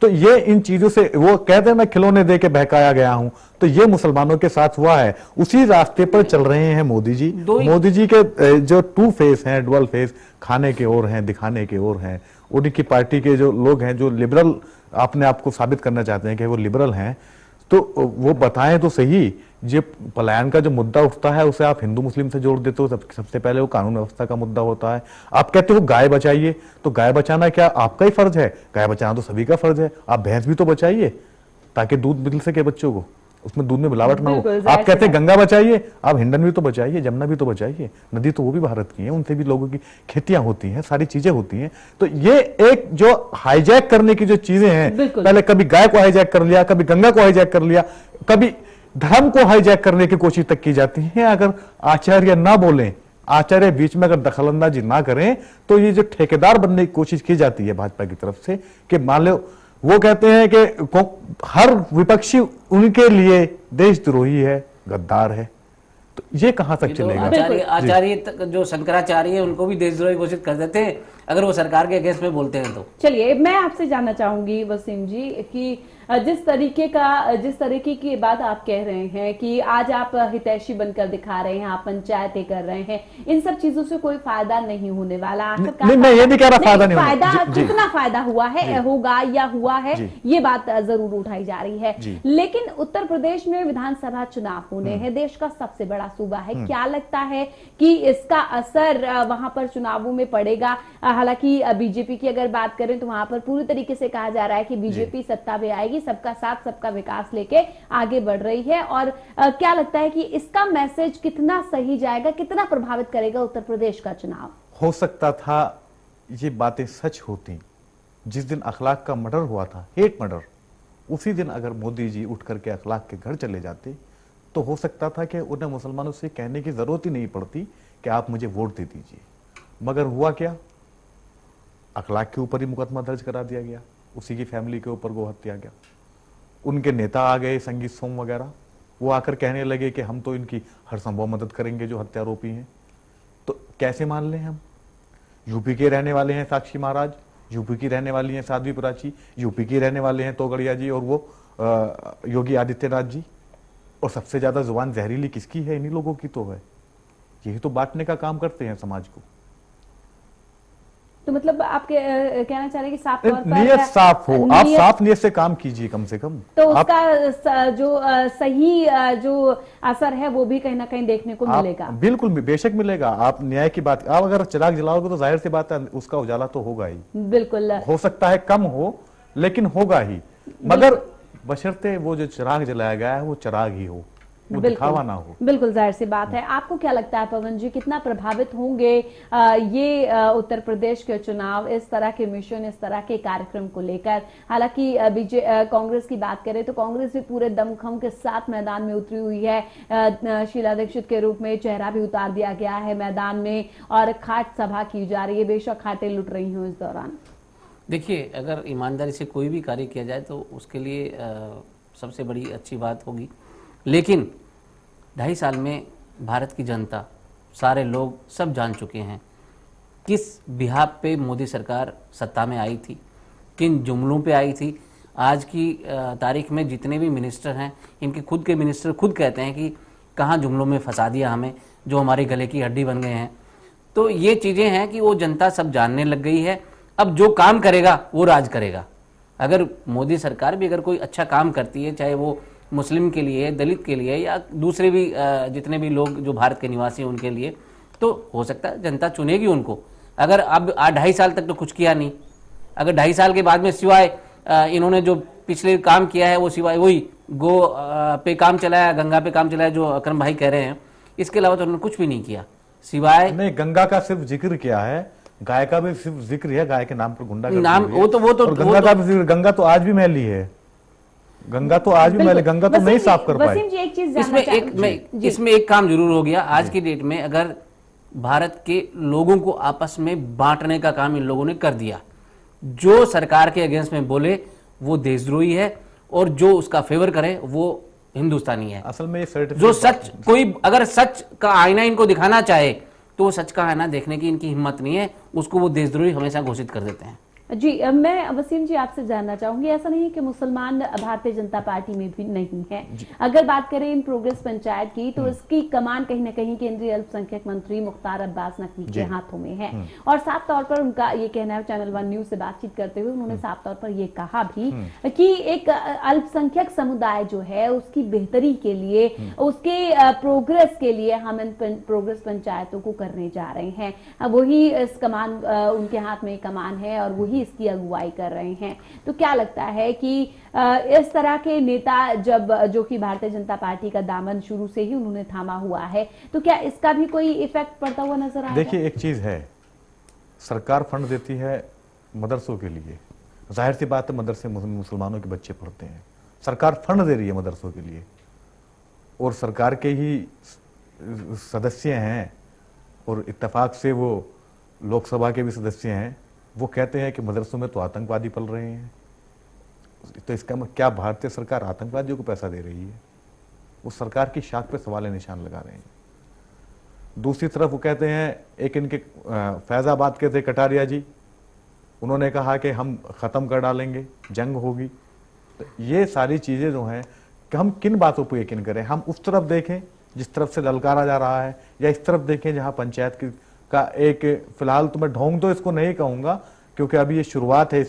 S4: ये इन चीजों से वो कहते हैं मैं खिलौने दे के बहकाया गया हूं, तो ये मुसलमानों के साथ हुआ है। उसी रास्ते पर चल रहे हैं मोदी जी। मोदी जी के जो टू फेस हैं, डुअल फेस, खाने के ओर हैं, दिखाने के ओर हैं। उनकी पार्टी के जो लोग हैं जो लिबरल अपने आप को साबित करना चाहते हैं कि वो लिबरल हैं, तो वो बताएं तो सही। ये पलायन का जो मुद्दा उठता है उसे आप हिंदू मुस्लिम से जोड़ देते हो। सबसे पहले वो कानून व्यवस्था का मुद्दा होता है। आप कहते हो गाय बचाइए, तो गाय बचाना क्या आपका ही फर्ज है? गाय बचाना तो सभी का फर्ज है। आप भैंस भी तो बचाइए ताकि दूध मिल सके बच्चों को, उसमें दूध में मिलावट ना हो। आप कहते हैं गंगा बचाइए, आप हिंडन भी तो बचाइए, जमुना भी तो बचाइए। नदी तो वो भी भारत की है, उनसे भी लोगों की खेतियां होती हैं, सारी चीजें होती हैं। तो ये एक जो हाईजैक करने की जो चीजें हैं, पहले कभी गाय को हाईजैक कर लिया, कभी गंगा को हाईजैक कर लिया, कभी धर्म को हाईजैक करने की कोशिश तक की जाती है। अगर आचार्य ना बोलें, आचार्य बीच में अगर दखलंदाजी ना करें, तो ये जो ठेकेदार बनने की कोशिश की जाती है भाजपा की तरफ से कि मान लो वो कहते हैं कि हर विपक्षी उनके लिए देशद्रोही है, गद्दार है, तो ये कहां तक चलेगा?
S3: आचार्य जो शंकराचार्य है उनको भी देशद्रोही घोषित कर देते हैं अगर वो सरकार के अगेंस्ट में बोलते हैं तो।
S1: चलिए, मैं आपसे जानना चाहूंगी वसीम जी कि जिस तरीके की बात आप कह रहे हैं कि आज आप हितैषी बनकर दिखा रहे हैं, आप पंचायतें कर रहे हैं, इन सब चीजों से कोई फायदा नहीं होने वाला।
S4: नहीं, मैं ये नहीं कह रहा फायदा नहीं
S1: फायदा कितना फायदा हुआ है, होगा या हुआ है, ये बात जरूर उठाई जा रही है। लेकिन उत्तर प्रदेश में विधानसभा चुनाव होने हैं, देश का सबसे बड़ा सूबा है। क्या लगता है कि इसका असर वहां पर चुनावों में पड़ेगा? हालांकि बीजेपी की अगर बात करें तो वहां पर पूरी तरीके से कहा जा रहा है कि बीजेपी सत्ता में आएगी, सबका साथ सबका विकास लेके आगे बढ़ रही है। और क्या लगता है कि इसका मैसेज कितना सही जाएगा, कितना प्रभावित करेगा उत्तर प्रदेश का चुनाव?
S4: हो सकता था ये बातें सच होती जिस दिन अखलाक का मर्डर हुआ था, हेट मर्डर, उसी दिन अगर मोदी जी उठ करके अखलाक के घर चले जाते तो हो सकता था कि उन्हें मुसलमानों से कहने की जरूरत ही नहीं पड़ती कि आप मुझे वोट दे दीजिए। मगर हुआ क्या, अखलाक के ऊपर ही मुकदमा दर्ज करा दिया गया, उसी की फैमिली के ऊपर गोहत्या गया। उनके नेता आ गए, संगीत सोम वगैरह, वो आकर कहने लगे कि हम तो इनकी हर संभव मदद करेंगे जो हत्यारोपी हैं। तो कैसे मान लें हम? यूपी के रहने वाले हैं साक्षी महाराज, यूपी की रहने वाली हैं साध्वी प्राची, यूपी की रहने वाले हैं तोगड़िया जी और वो योगी आदित्यनाथ जी। और सबसे ज्यादा जुबान जहरीली किसकी है? इन्हीं लोगों की तो है। यही तो बांटने का काम करते हैं समाज को।
S1: तो मतलब आप कहना चाह रहे हैं कि साफ तौर पर
S4: नियत साफ हो, आप साफ नियत से काम कीजिए कम से कम,
S1: तो उसका जो सही जो असर है वो भी कहीं ना कहीं देखने को मिलेगा।
S4: बिल्कुल बेशक मिलेगा। आप न्याय की बात, आप अगर चिराग जलाओगे तो जाहिर सी बात है उसका उजाला तो होगा ही।
S1: बिल्कुल
S4: हो सकता है कम हो लेकिन होगा ही, मगर बशर्ते वो जो चिराग जलाया गया है वो चिराग ही हो, वो दिखावा ना हो।
S1: बिल्कुल जाहिर सी बात है। आपको क्या लगता है पवन जी, कितना प्रभावित होंगे ये उत्तर प्रदेश के चुनाव इस तरह के मिशन, इस तरह के कार्यक्रम को लेकर? हालांकि कांग्रेस की बात करें तो कांग्रेस भी पूरे दमखम के साथ मैदान में उतरी हुई है। शीला दीक्षित के रूप में चेहरा भी उतार दिया गया है मैदान में और खाट सभा की जा रही है। बेशक खाटें लुट रही हूँ इस दौरान।
S3: देखिए, अगर ईमानदारी से कोई भी कार्य किया जाए तो उसके लिए सबसे बड़ी अच्छी बात होगी। लेकिन 2.5 साल में भारत की जनता, सारे लोग सब जान चुके हैं किस बिहाफ पे मोदी सरकार सत्ता में आई थी, किन जुमलों पे आई थी। आज की तारीख में जितने भी मिनिस्टर हैं, इनके खुद के मिनिस्टर खुद कहते हैं कि कहाँ जुमलों में फंसा दिया हमें, जो हमारे गले की हड्डी बन गए हैं। तो ये चीज़ें हैं कि वो जनता सब जानने लग गई है। अब जो काम करेगा वो राज करेगा। अगर मोदी सरकार भी अगर कोई अच्छा काम करती है, चाहे वो मुस्लिम के लिए, दलित के लिए या दूसरे भी जितने भी लोग जो भारत के निवासी हैं उनके लिए, तो हो सकता है जनता चुनेगी उनको। अगर अब 2.5 साल तक तो कुछ किया नहीं, अगर 2.5 साल के बाद में सिवाय इन्होंने जो पिछले काम किया है वो सिवाय वही गो पे काम चलाया, गंगा पे काम चलाया जो अकरम भाई कह रहे हैं, इसके अलावा तो उन्होंने कुछ भी नहीं किया सिवाय।
S4: नहीं, गंगा का सिर्फ जिक्र किया है, गाय का भी सिर्फ जिक्र है, गाय के नाम पर गुंडा
S3: नाम वो तो
S4: गंगा का भी जिक्र। गंगा तो आज भी मैली है, गंगा तो आज भी मैली, गंगा तो नहीं साफ कर पाई।
S1: वसीम जी एक चीज
S3: इसमें एक काम जरूर हो गया आज की डेट में। अगर भारत के लोगों को आपस में बांटने का काम इन लोगों ने कर दिया। जो सरकार के अगेंस्ट में बोले वो देशद्रोही है और जो उसका फेवर करे वो हिंदुस्तानी है।
S4: असल में ये
S3: जो सच, कोई अगर सच का आईना इनको दिखाना चाहे तो वो सच का आईना देखने की इनकी हिम्मत नहीं है, उसको वो देशद्रोही हमेशा घोषित कर देते हैं।
S1: जी, मैं वसीम जी आपसे जानना चाहूंगी, ऐसा नहीं है कि मुसलमान भारतीय जनता पार्टी में भी नहीं है। अगर बात करें इन प्रोग्रेस पंचायत की तो इसकी कमान कहीं ना कहीं केंद्रीय अल्पसंख्यक मंत्री मुख्तार अब्बास नकवी के हाथों में है। और साफ तौर पर उनका ये कहना है, चैनल 1 न्यूज से बातचीत करते हुए उन्होंने साफ तौर पर ये कहा भी कि एक अल्पसंख्यक समुदाय जो है उसकी बेहतरी के लिए, उसके प्रोग्रेस के लिए हम इन प्रोग्रेस पंचायतों को करने जा रहे हैं। वही इस कमान, उनके हाथ में कमान है और वही इसकी अगुवाई कर रहे हैं। तो क्या लगता है कि इस तरह के नेता जब, जो कि भारतीय जनता पार्टी का दामन शुरू से ही उन्होंने थामा हुआ है, तो क्या इसका भी कोई इफेक्ट पड़ता हुआ नजर आता है?
S4: देखिए, एक चीज है, सरकार फंड देती है मदरसों के लिए, जाहिर सी बात है मदरसे मुसलमानों के बच्चे पढ़ते हैं, सरकार फंड दे रही है मदरसों के लिए, और सरकार के ही सदस्य हैं और इत्तेफाक से वो लोकसभा के भी सदस्य हैं, वो कहते हैं कि मदरसों में तो आतंकवादी पल रहे हैं। तो इसका क्या भारतीय सरकार आतंकवादियों को पैसा दे रही है? वो सरकार की शाख पे सवाल निशान लगा रहे हैं। दूसरी तरफ वो कहते हैं, एक इनके फैजाबाद के थे कटारिया जी, उन्होंने कहा कि हम खत्म कर डालेंगे, जंग होगी। तो ये सारी चीजें जो हैं कि हम किन बातों पर यकीन करें? हम उस तरफ देखें जिस तरफ से ललकारा जा रहा है, या इस तरफ देखें जहां पंचायत की का एक, फिलहाल तो मैं ढोंग तो इसको नहीं कहूंगा क्योंकि अभी ये शुरुआत है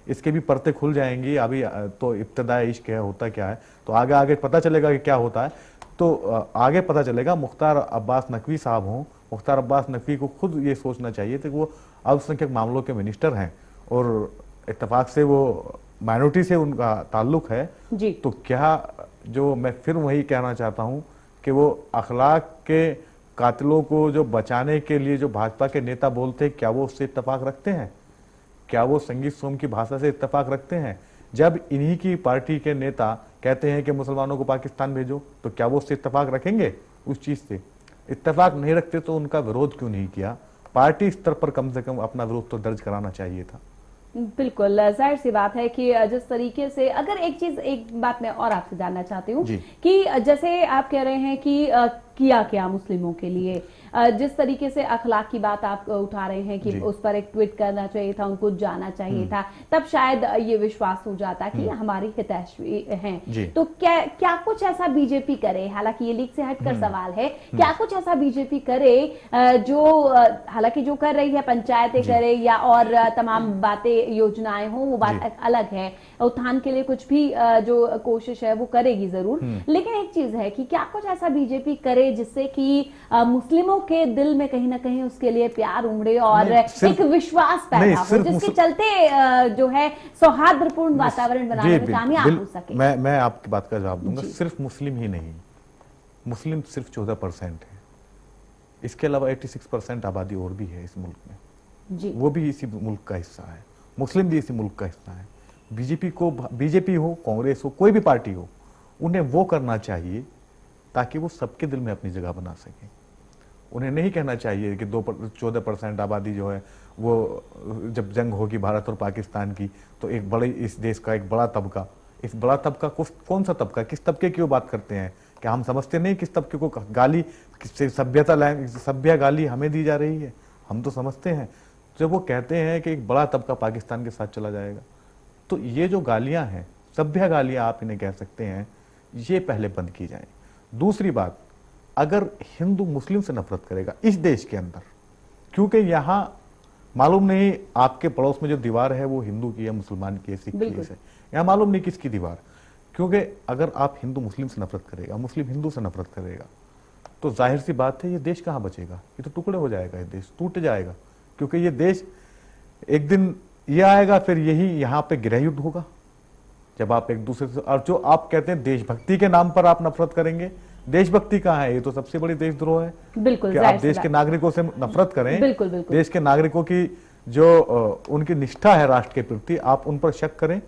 S4: इसकी भी परतें खुल जाएंगी। अभी तो इब्तिदाई इश्क है, होता क्या है, तो आगे आगे पता चलेगा कि क्या होता है। तो आगे पता चलेगा। मुख्तार अब्बास नकवी साहब हों, मुख्तार अब्बास नकवी को खुद ये सोचना चाहिए था कि वो अल्पसंख्यक मामलों के मिनिस्टर हैं और इत्तेफाक से वो माइनॉरिटी से उनका ताल्लुक है जी। तो क्या, जो मैं फिर वही कहना चाहता हूँ कि वो अखलाक के कातिलों को जो बचाने के लिए जो भाजपा के नेता बोलते हैं, क्या वो उससे इत्तेफाक रखते हैं? क्या वो संगीत सोम की भाषा से इत्तेफाक रखते हैं? जब इन्हीं की पार्टी के नेता कहते हैं कि मुसलमानों को पाकिस्तान भेजो, तो क्या वो उससे इत्तेफाक रखेंगे? उस चीज से इत्तेफाक नहीं रखते तो उनका विरोध क्यों नहीं किया? पार्टी स्तर पर कम से कम अपना विरोध तो दर्ज कराना चाहिए था।
S1: बिल्कुल, जाहिर सी बात है कि जिस तरीके से, अगर एक बात मैं और आपसे जानना चाहती हूँ कि जैसे आप कह रहे हैं कि किया क्या मुस्लिमों के लिए, जिस तरीके से अखलाक की बात आप उठा रहे हैं कि उस पर एक ट्वीट करना चाहिए था, उनको जाना चाहिए था, तब शायद ये विश्वास हो जाता कि हमारी हितैषी हैं। तो क्या कुछ ऐसा बीजेपी करे, हालांकि ये लीग से हटकर सवाल है, क्या कुछ ऐसा बीजेपी करे जो, हालांकि जो कर रही है पंचायतें करे या और तमाम बातें योजनाएं हो, वो बात अलग है, उत्थान के लिए कुछ भी जो कोशिश है वो करेगी जरूर, लेकिन एक चीज है कि क्या कुछ ऐसा बीजेपी करे जिससे कि मुस्लिमों के दिल में कहीं ना कहीं उसके लिए प्यार उमड़े और एक विश्वास पैदा हो, जिसके चलते जो है सौहार्दपूर्ण वातावरण बनाने में कामयाब हो सके।
S4: मैं आपकी बात का जवाब दूंगा। सिर्फ मुस्लिम ही नहीं, मुस्लिम सिर्फ 14% है, इसके अलावा 86% आबादी और भी है इस मुल्क में जी। वो भी इसी मुल्क का हिस्सा है, मुस्लिम भी इसी मुल्क का हिस्सा है। बीजेपी हो, कांग्रेस हो, कोई भी पार्टी हो, उन्हें वो करना चाहिए ताकि वो सबके दिल में अपनी जगह बना सके। उन्हें नहीं कहना चाहिए कि 14% आबादी जो है वो, जब जंग होगी भारत और पाकिस्तान की तो एक बड़े इस देश का एक बड़ा तबका, इस बड़ा तबका कौन सा तबका, किस तबके की वो बात करते हैं? क्या हम समझते नहीं किस तबके को गाली, सभ्य गाली हमें दी जा रही है? हम तो समझते हैं। जब वो कहते हैं कि एक बड़ा तबका पाकिस्तान के साथ चला जाएगा, तो ये जो गालियां हैं, सभ्य गालियां आप इन्हें कह सकते हैं, ये पहले बंद की जाए। दूसरी बात, अगर हिंदू मुस्लिम से नफरत करेगा इस देश के अंदर, क्योंकि यहां मालूम नहीं आपके पड़ोस में जो दीवार है वो हिंदू की है, मुसलमान की है, सिख की है, यहां मालूम नहीं किसकी दीवार, क्योंकि अगर आप हिंदू मुस्लिम से नफरत करेगा, मुस्लिम हिंदू से नफरत करेगा, तो जाहिर सी बात है ये देश कहां बचेगा? ये तो टुकड़े हो जाएगा, ये देश टूट जाएगा। क्योंकि ये देश एक दिन ये आएगा, फिर यही यहाँ पे गृह युद्ध होगा, जब आप एक दूसरे से, और जो आप कहते हैं देशभक्ति के नाम पर आप नफरत करेंगे, देशभक्ति कहाँ है? ये तो सबसे बड़ी देशद्रोह है। बिल्कुल, कि आप देश के नागरिकों से नफरत करें। बिल्कुल, बिल्कुल। देश के नागरिकों की जो उनकी निष्ठा है राष्ट्र के प्रति, आप उन पर शक करें,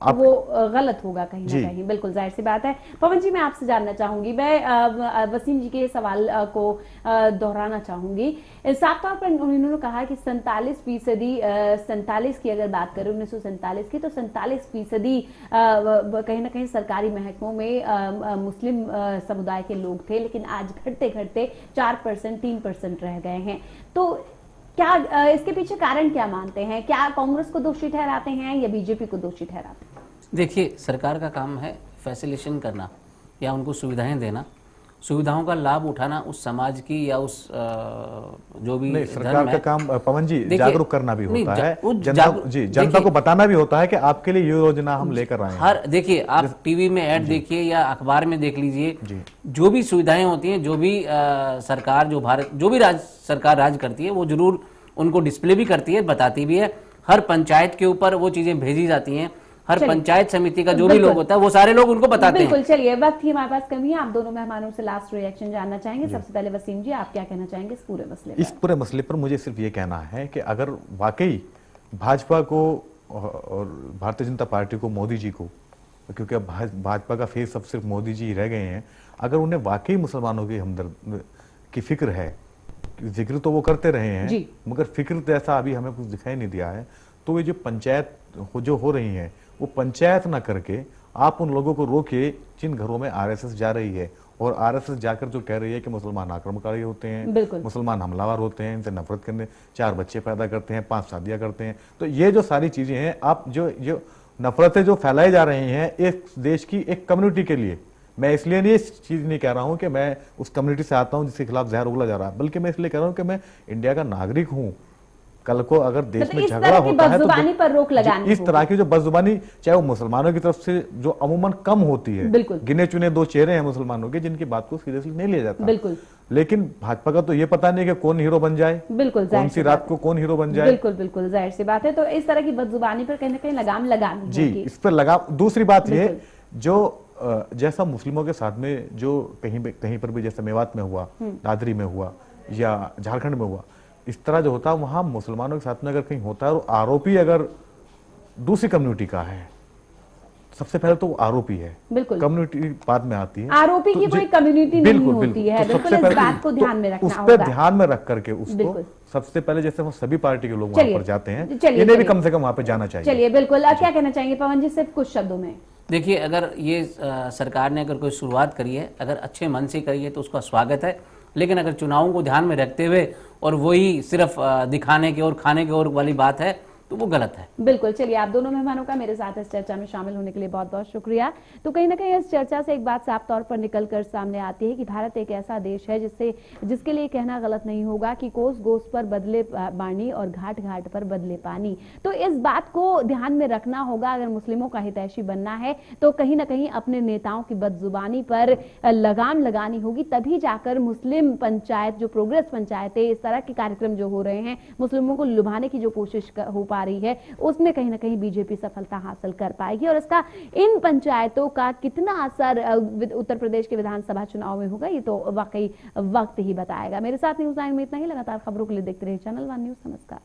S1: वो गलत होगा कहीं ना कहीं। बिल्कुल जाहिर सी बात है। पवन जी, मैं आपसे जानना चाहूंगी, मैं वसीम जी के सवाल को दोहराना चाहूंगी। साफ तौर पर उन्होंने कहा कि 47% की अगर बात करें 1947 की, तो 47% कहीं ना कहीं सरकारी महकमों में मुस्लिम समुदाय के लोग थे, लेकिन आज घटते घटते 4%, 3% रह गए हैं। तो क्या इसके पीछे कारण क्या मानते हैं? क्या कांग्रेस को दोषी ठहराते हैं या बीजेपी को दोषी ठहराते हैं?
S3: देखिए, सरकार का काम है फैसिलिटेशन करना या उनको सुविधाएं देना, सुविधाओं का लाभ उठाना उस समाज की या उस जो भी
S4: सरकार का काम पवन जी जागरूक करना भी होता है, जनता को बताना भी होता है कि आपके लिए ये योजना हम लेकर आए हैं।
S3: हर देखिए, आप टीवी में ऐड देखिए या अखबार में देख लीजिए, जो भी सुविधाएं होती हैं, जो भी सरकार, जो भारत, जो भी सरकार राज करती है, वो जरूर उनको डिस्प्ले भी करती है, बताती भी है। हर पंचायत के ऊपर वो चीजें भेजी जाती हैं, हर पंचायत समिति का जो भी लोग होता है वो सारे लोग उनको बताते हैं।
S1: बिल्कुल। चलिए, वक्त ही हमारे पास कमी है, आप दोनों मेहमानों से लास्ट रिएक्शन जानना चाहेंगे। सबसे पहले वसीम जी, आप क्या कहना चाहेंगे इस पूरे मसले पर?
S4: इस पूरे मसले पर मुझे सिर्फ ये कहना है कि अगर वाकई भाजपा को और भारतीय जनता पार्टी को, मोदी जी को, क्योंकि अब भाजपा का फेस अब सिर्फ मोदी जी रह गए हैं, अगर उन्हें वाकई मुसलमानों की हमदर्द की फिक्र है, जिक्र तो वो करते रहे हैं मगर फिक्र जैसा अभी हमें कुछ दिखाई नहीं दिया है, तो ये जो पंचायत जो हो रही है वो पंचायत ना करके आप उन लोगों को रोकिए जिन घरों में आरएसएस जा रही है, और आरएसएस जाकर जो कह रही है कि मुसलमान आक्रमणकारी होते हैं, मुसलमान हमलावर होते हैं, इनसे नफरत करने 4 बच्चे पैदा करते हैं, 5 शादियां करते हैं। तो ये जो सारी चीजें हैं, आप जो नफरतें जो फैलाई जा रही हैं एक देश की एक कम्युनिटी के लिए, मैं इसलिए नहीं इस चीज नहीं कह रहा हूं कि मैं उस कम्युनिटी से आता हूं जिसके खिलाफ जहर उगला जा रहा है, बल्कि मैं इसलिए कह रहा हूं कि मैं इंडिया का नागरिक हूं। कल को अगर देश में झगड़ा होता है तो
S1: पर रोक लगानी
S4: इस तरह की जो बदजुबानी, चाहे वो मुसलमानों की तरफ से जो अमूमन कम होती है, गिने चुने 2 चेहरे हैं मुसलमानों के जिनकी बात को सीरियसली नहीं लिया जाता।
S1: बिल्कुल।
S4: लेकिन भाजपा का तो ये पता नहीं कि कौन हीरो बन जाए,
S1: बिल्कुल,
S4: कौन सी रात को कौन हीरो बन जाए।
S1: बिल्कुल बिल्कुल जाहिर सी बात है। तो इस तरह की बदजुबानी पर कहीं ना कहीं लगाम लगानी
S4: जी, इस पर लगाम। दूसरी बात ये, जो जैसा मुस्लिमों के साथ में जो कहीं पर भी, जैसे मेवात में हुआ, दादरी में हुआ या झारखंड में हुआ, इस तरह जो होता है वहां मुसलमानों के साथ में अगर कहीं होता है और आरोपी अगर दूसरी कम्युनिटी का है, सबसे पहले तो वो आरोपी है, कम्युनिटी बाद में आती है।
S1: आरोपी की कोई कम्युनिटी नहीं होती है, बिल्कुल इस बात को ध्यान में रखना होगा।
S4: उस पर ध्यान में रख करके उसको सबसे पहले, जैसे वो सभी पार्टी के लोग वहां पर जाते हैं, इन्हें भी कम से कम वहां पे जाना चाहिए।
S1: चलिए, बिल्कुल। क्या कहना चाहेंगे पवन जी, सिर्फ कुछ शब्दों में?
S3: देखिए, अगर ये सरकार ने अगर कोई शुरुआत करी है, अगर अच्छे मन से करी है तो उसका स्वागत है, लेकिन अगर चुनावों को ध्यान में रखते हुए और वही सिर्फ दिखाने की और खाने की और वाली बात है तो वो गलत है।
S1: बिल्कुल। चलिए, आप दोनों मेहमानों का मेरे साथ इस चर्चा में शामिल होने के लिए बहुत बहुत शुक्रिया। तो कहीं ना कहीं इस चर्चा से एक बात साफ तौर पर निकल कर सामने आती है कि भारत एक ऐसा देश है जिसके लिए कहना गलत नहीं होगा कि कोस गोस पर बदले बाणी और घाट घाट पर बदले पानी। तो इस बात को ध्यान में रखना होगा। अगर मुस्लिमों का हितैषी बनना है तो कहीं ना कहीं अपने नेताओं की बदजुबानी पर लगाम लगानी होगी, तभी जाकर मुस्लिम पंचायत, जो प्रोग्रेस पंचायतें, इस तरह के कार्यक्रम जो हो रहे हैं, मुस्लिमों को लुभाने की जो कोशिश हो पा रही है, उसमें कहीं ना कहीं बीजेपी सफलता हासिल कर पाएगी। और इसका इन पंचायतों का कितना असर उत्तर प्रदेश के विधानसभा चुनाव में होगा, ये तो वाकई वक्त ही बताएगा। मेरे साथ न्यूज़ 9 में इतना ही। लगातार खबरों के लिए देखते रहिए चैनल 1 न्यूज़। नमस्कार।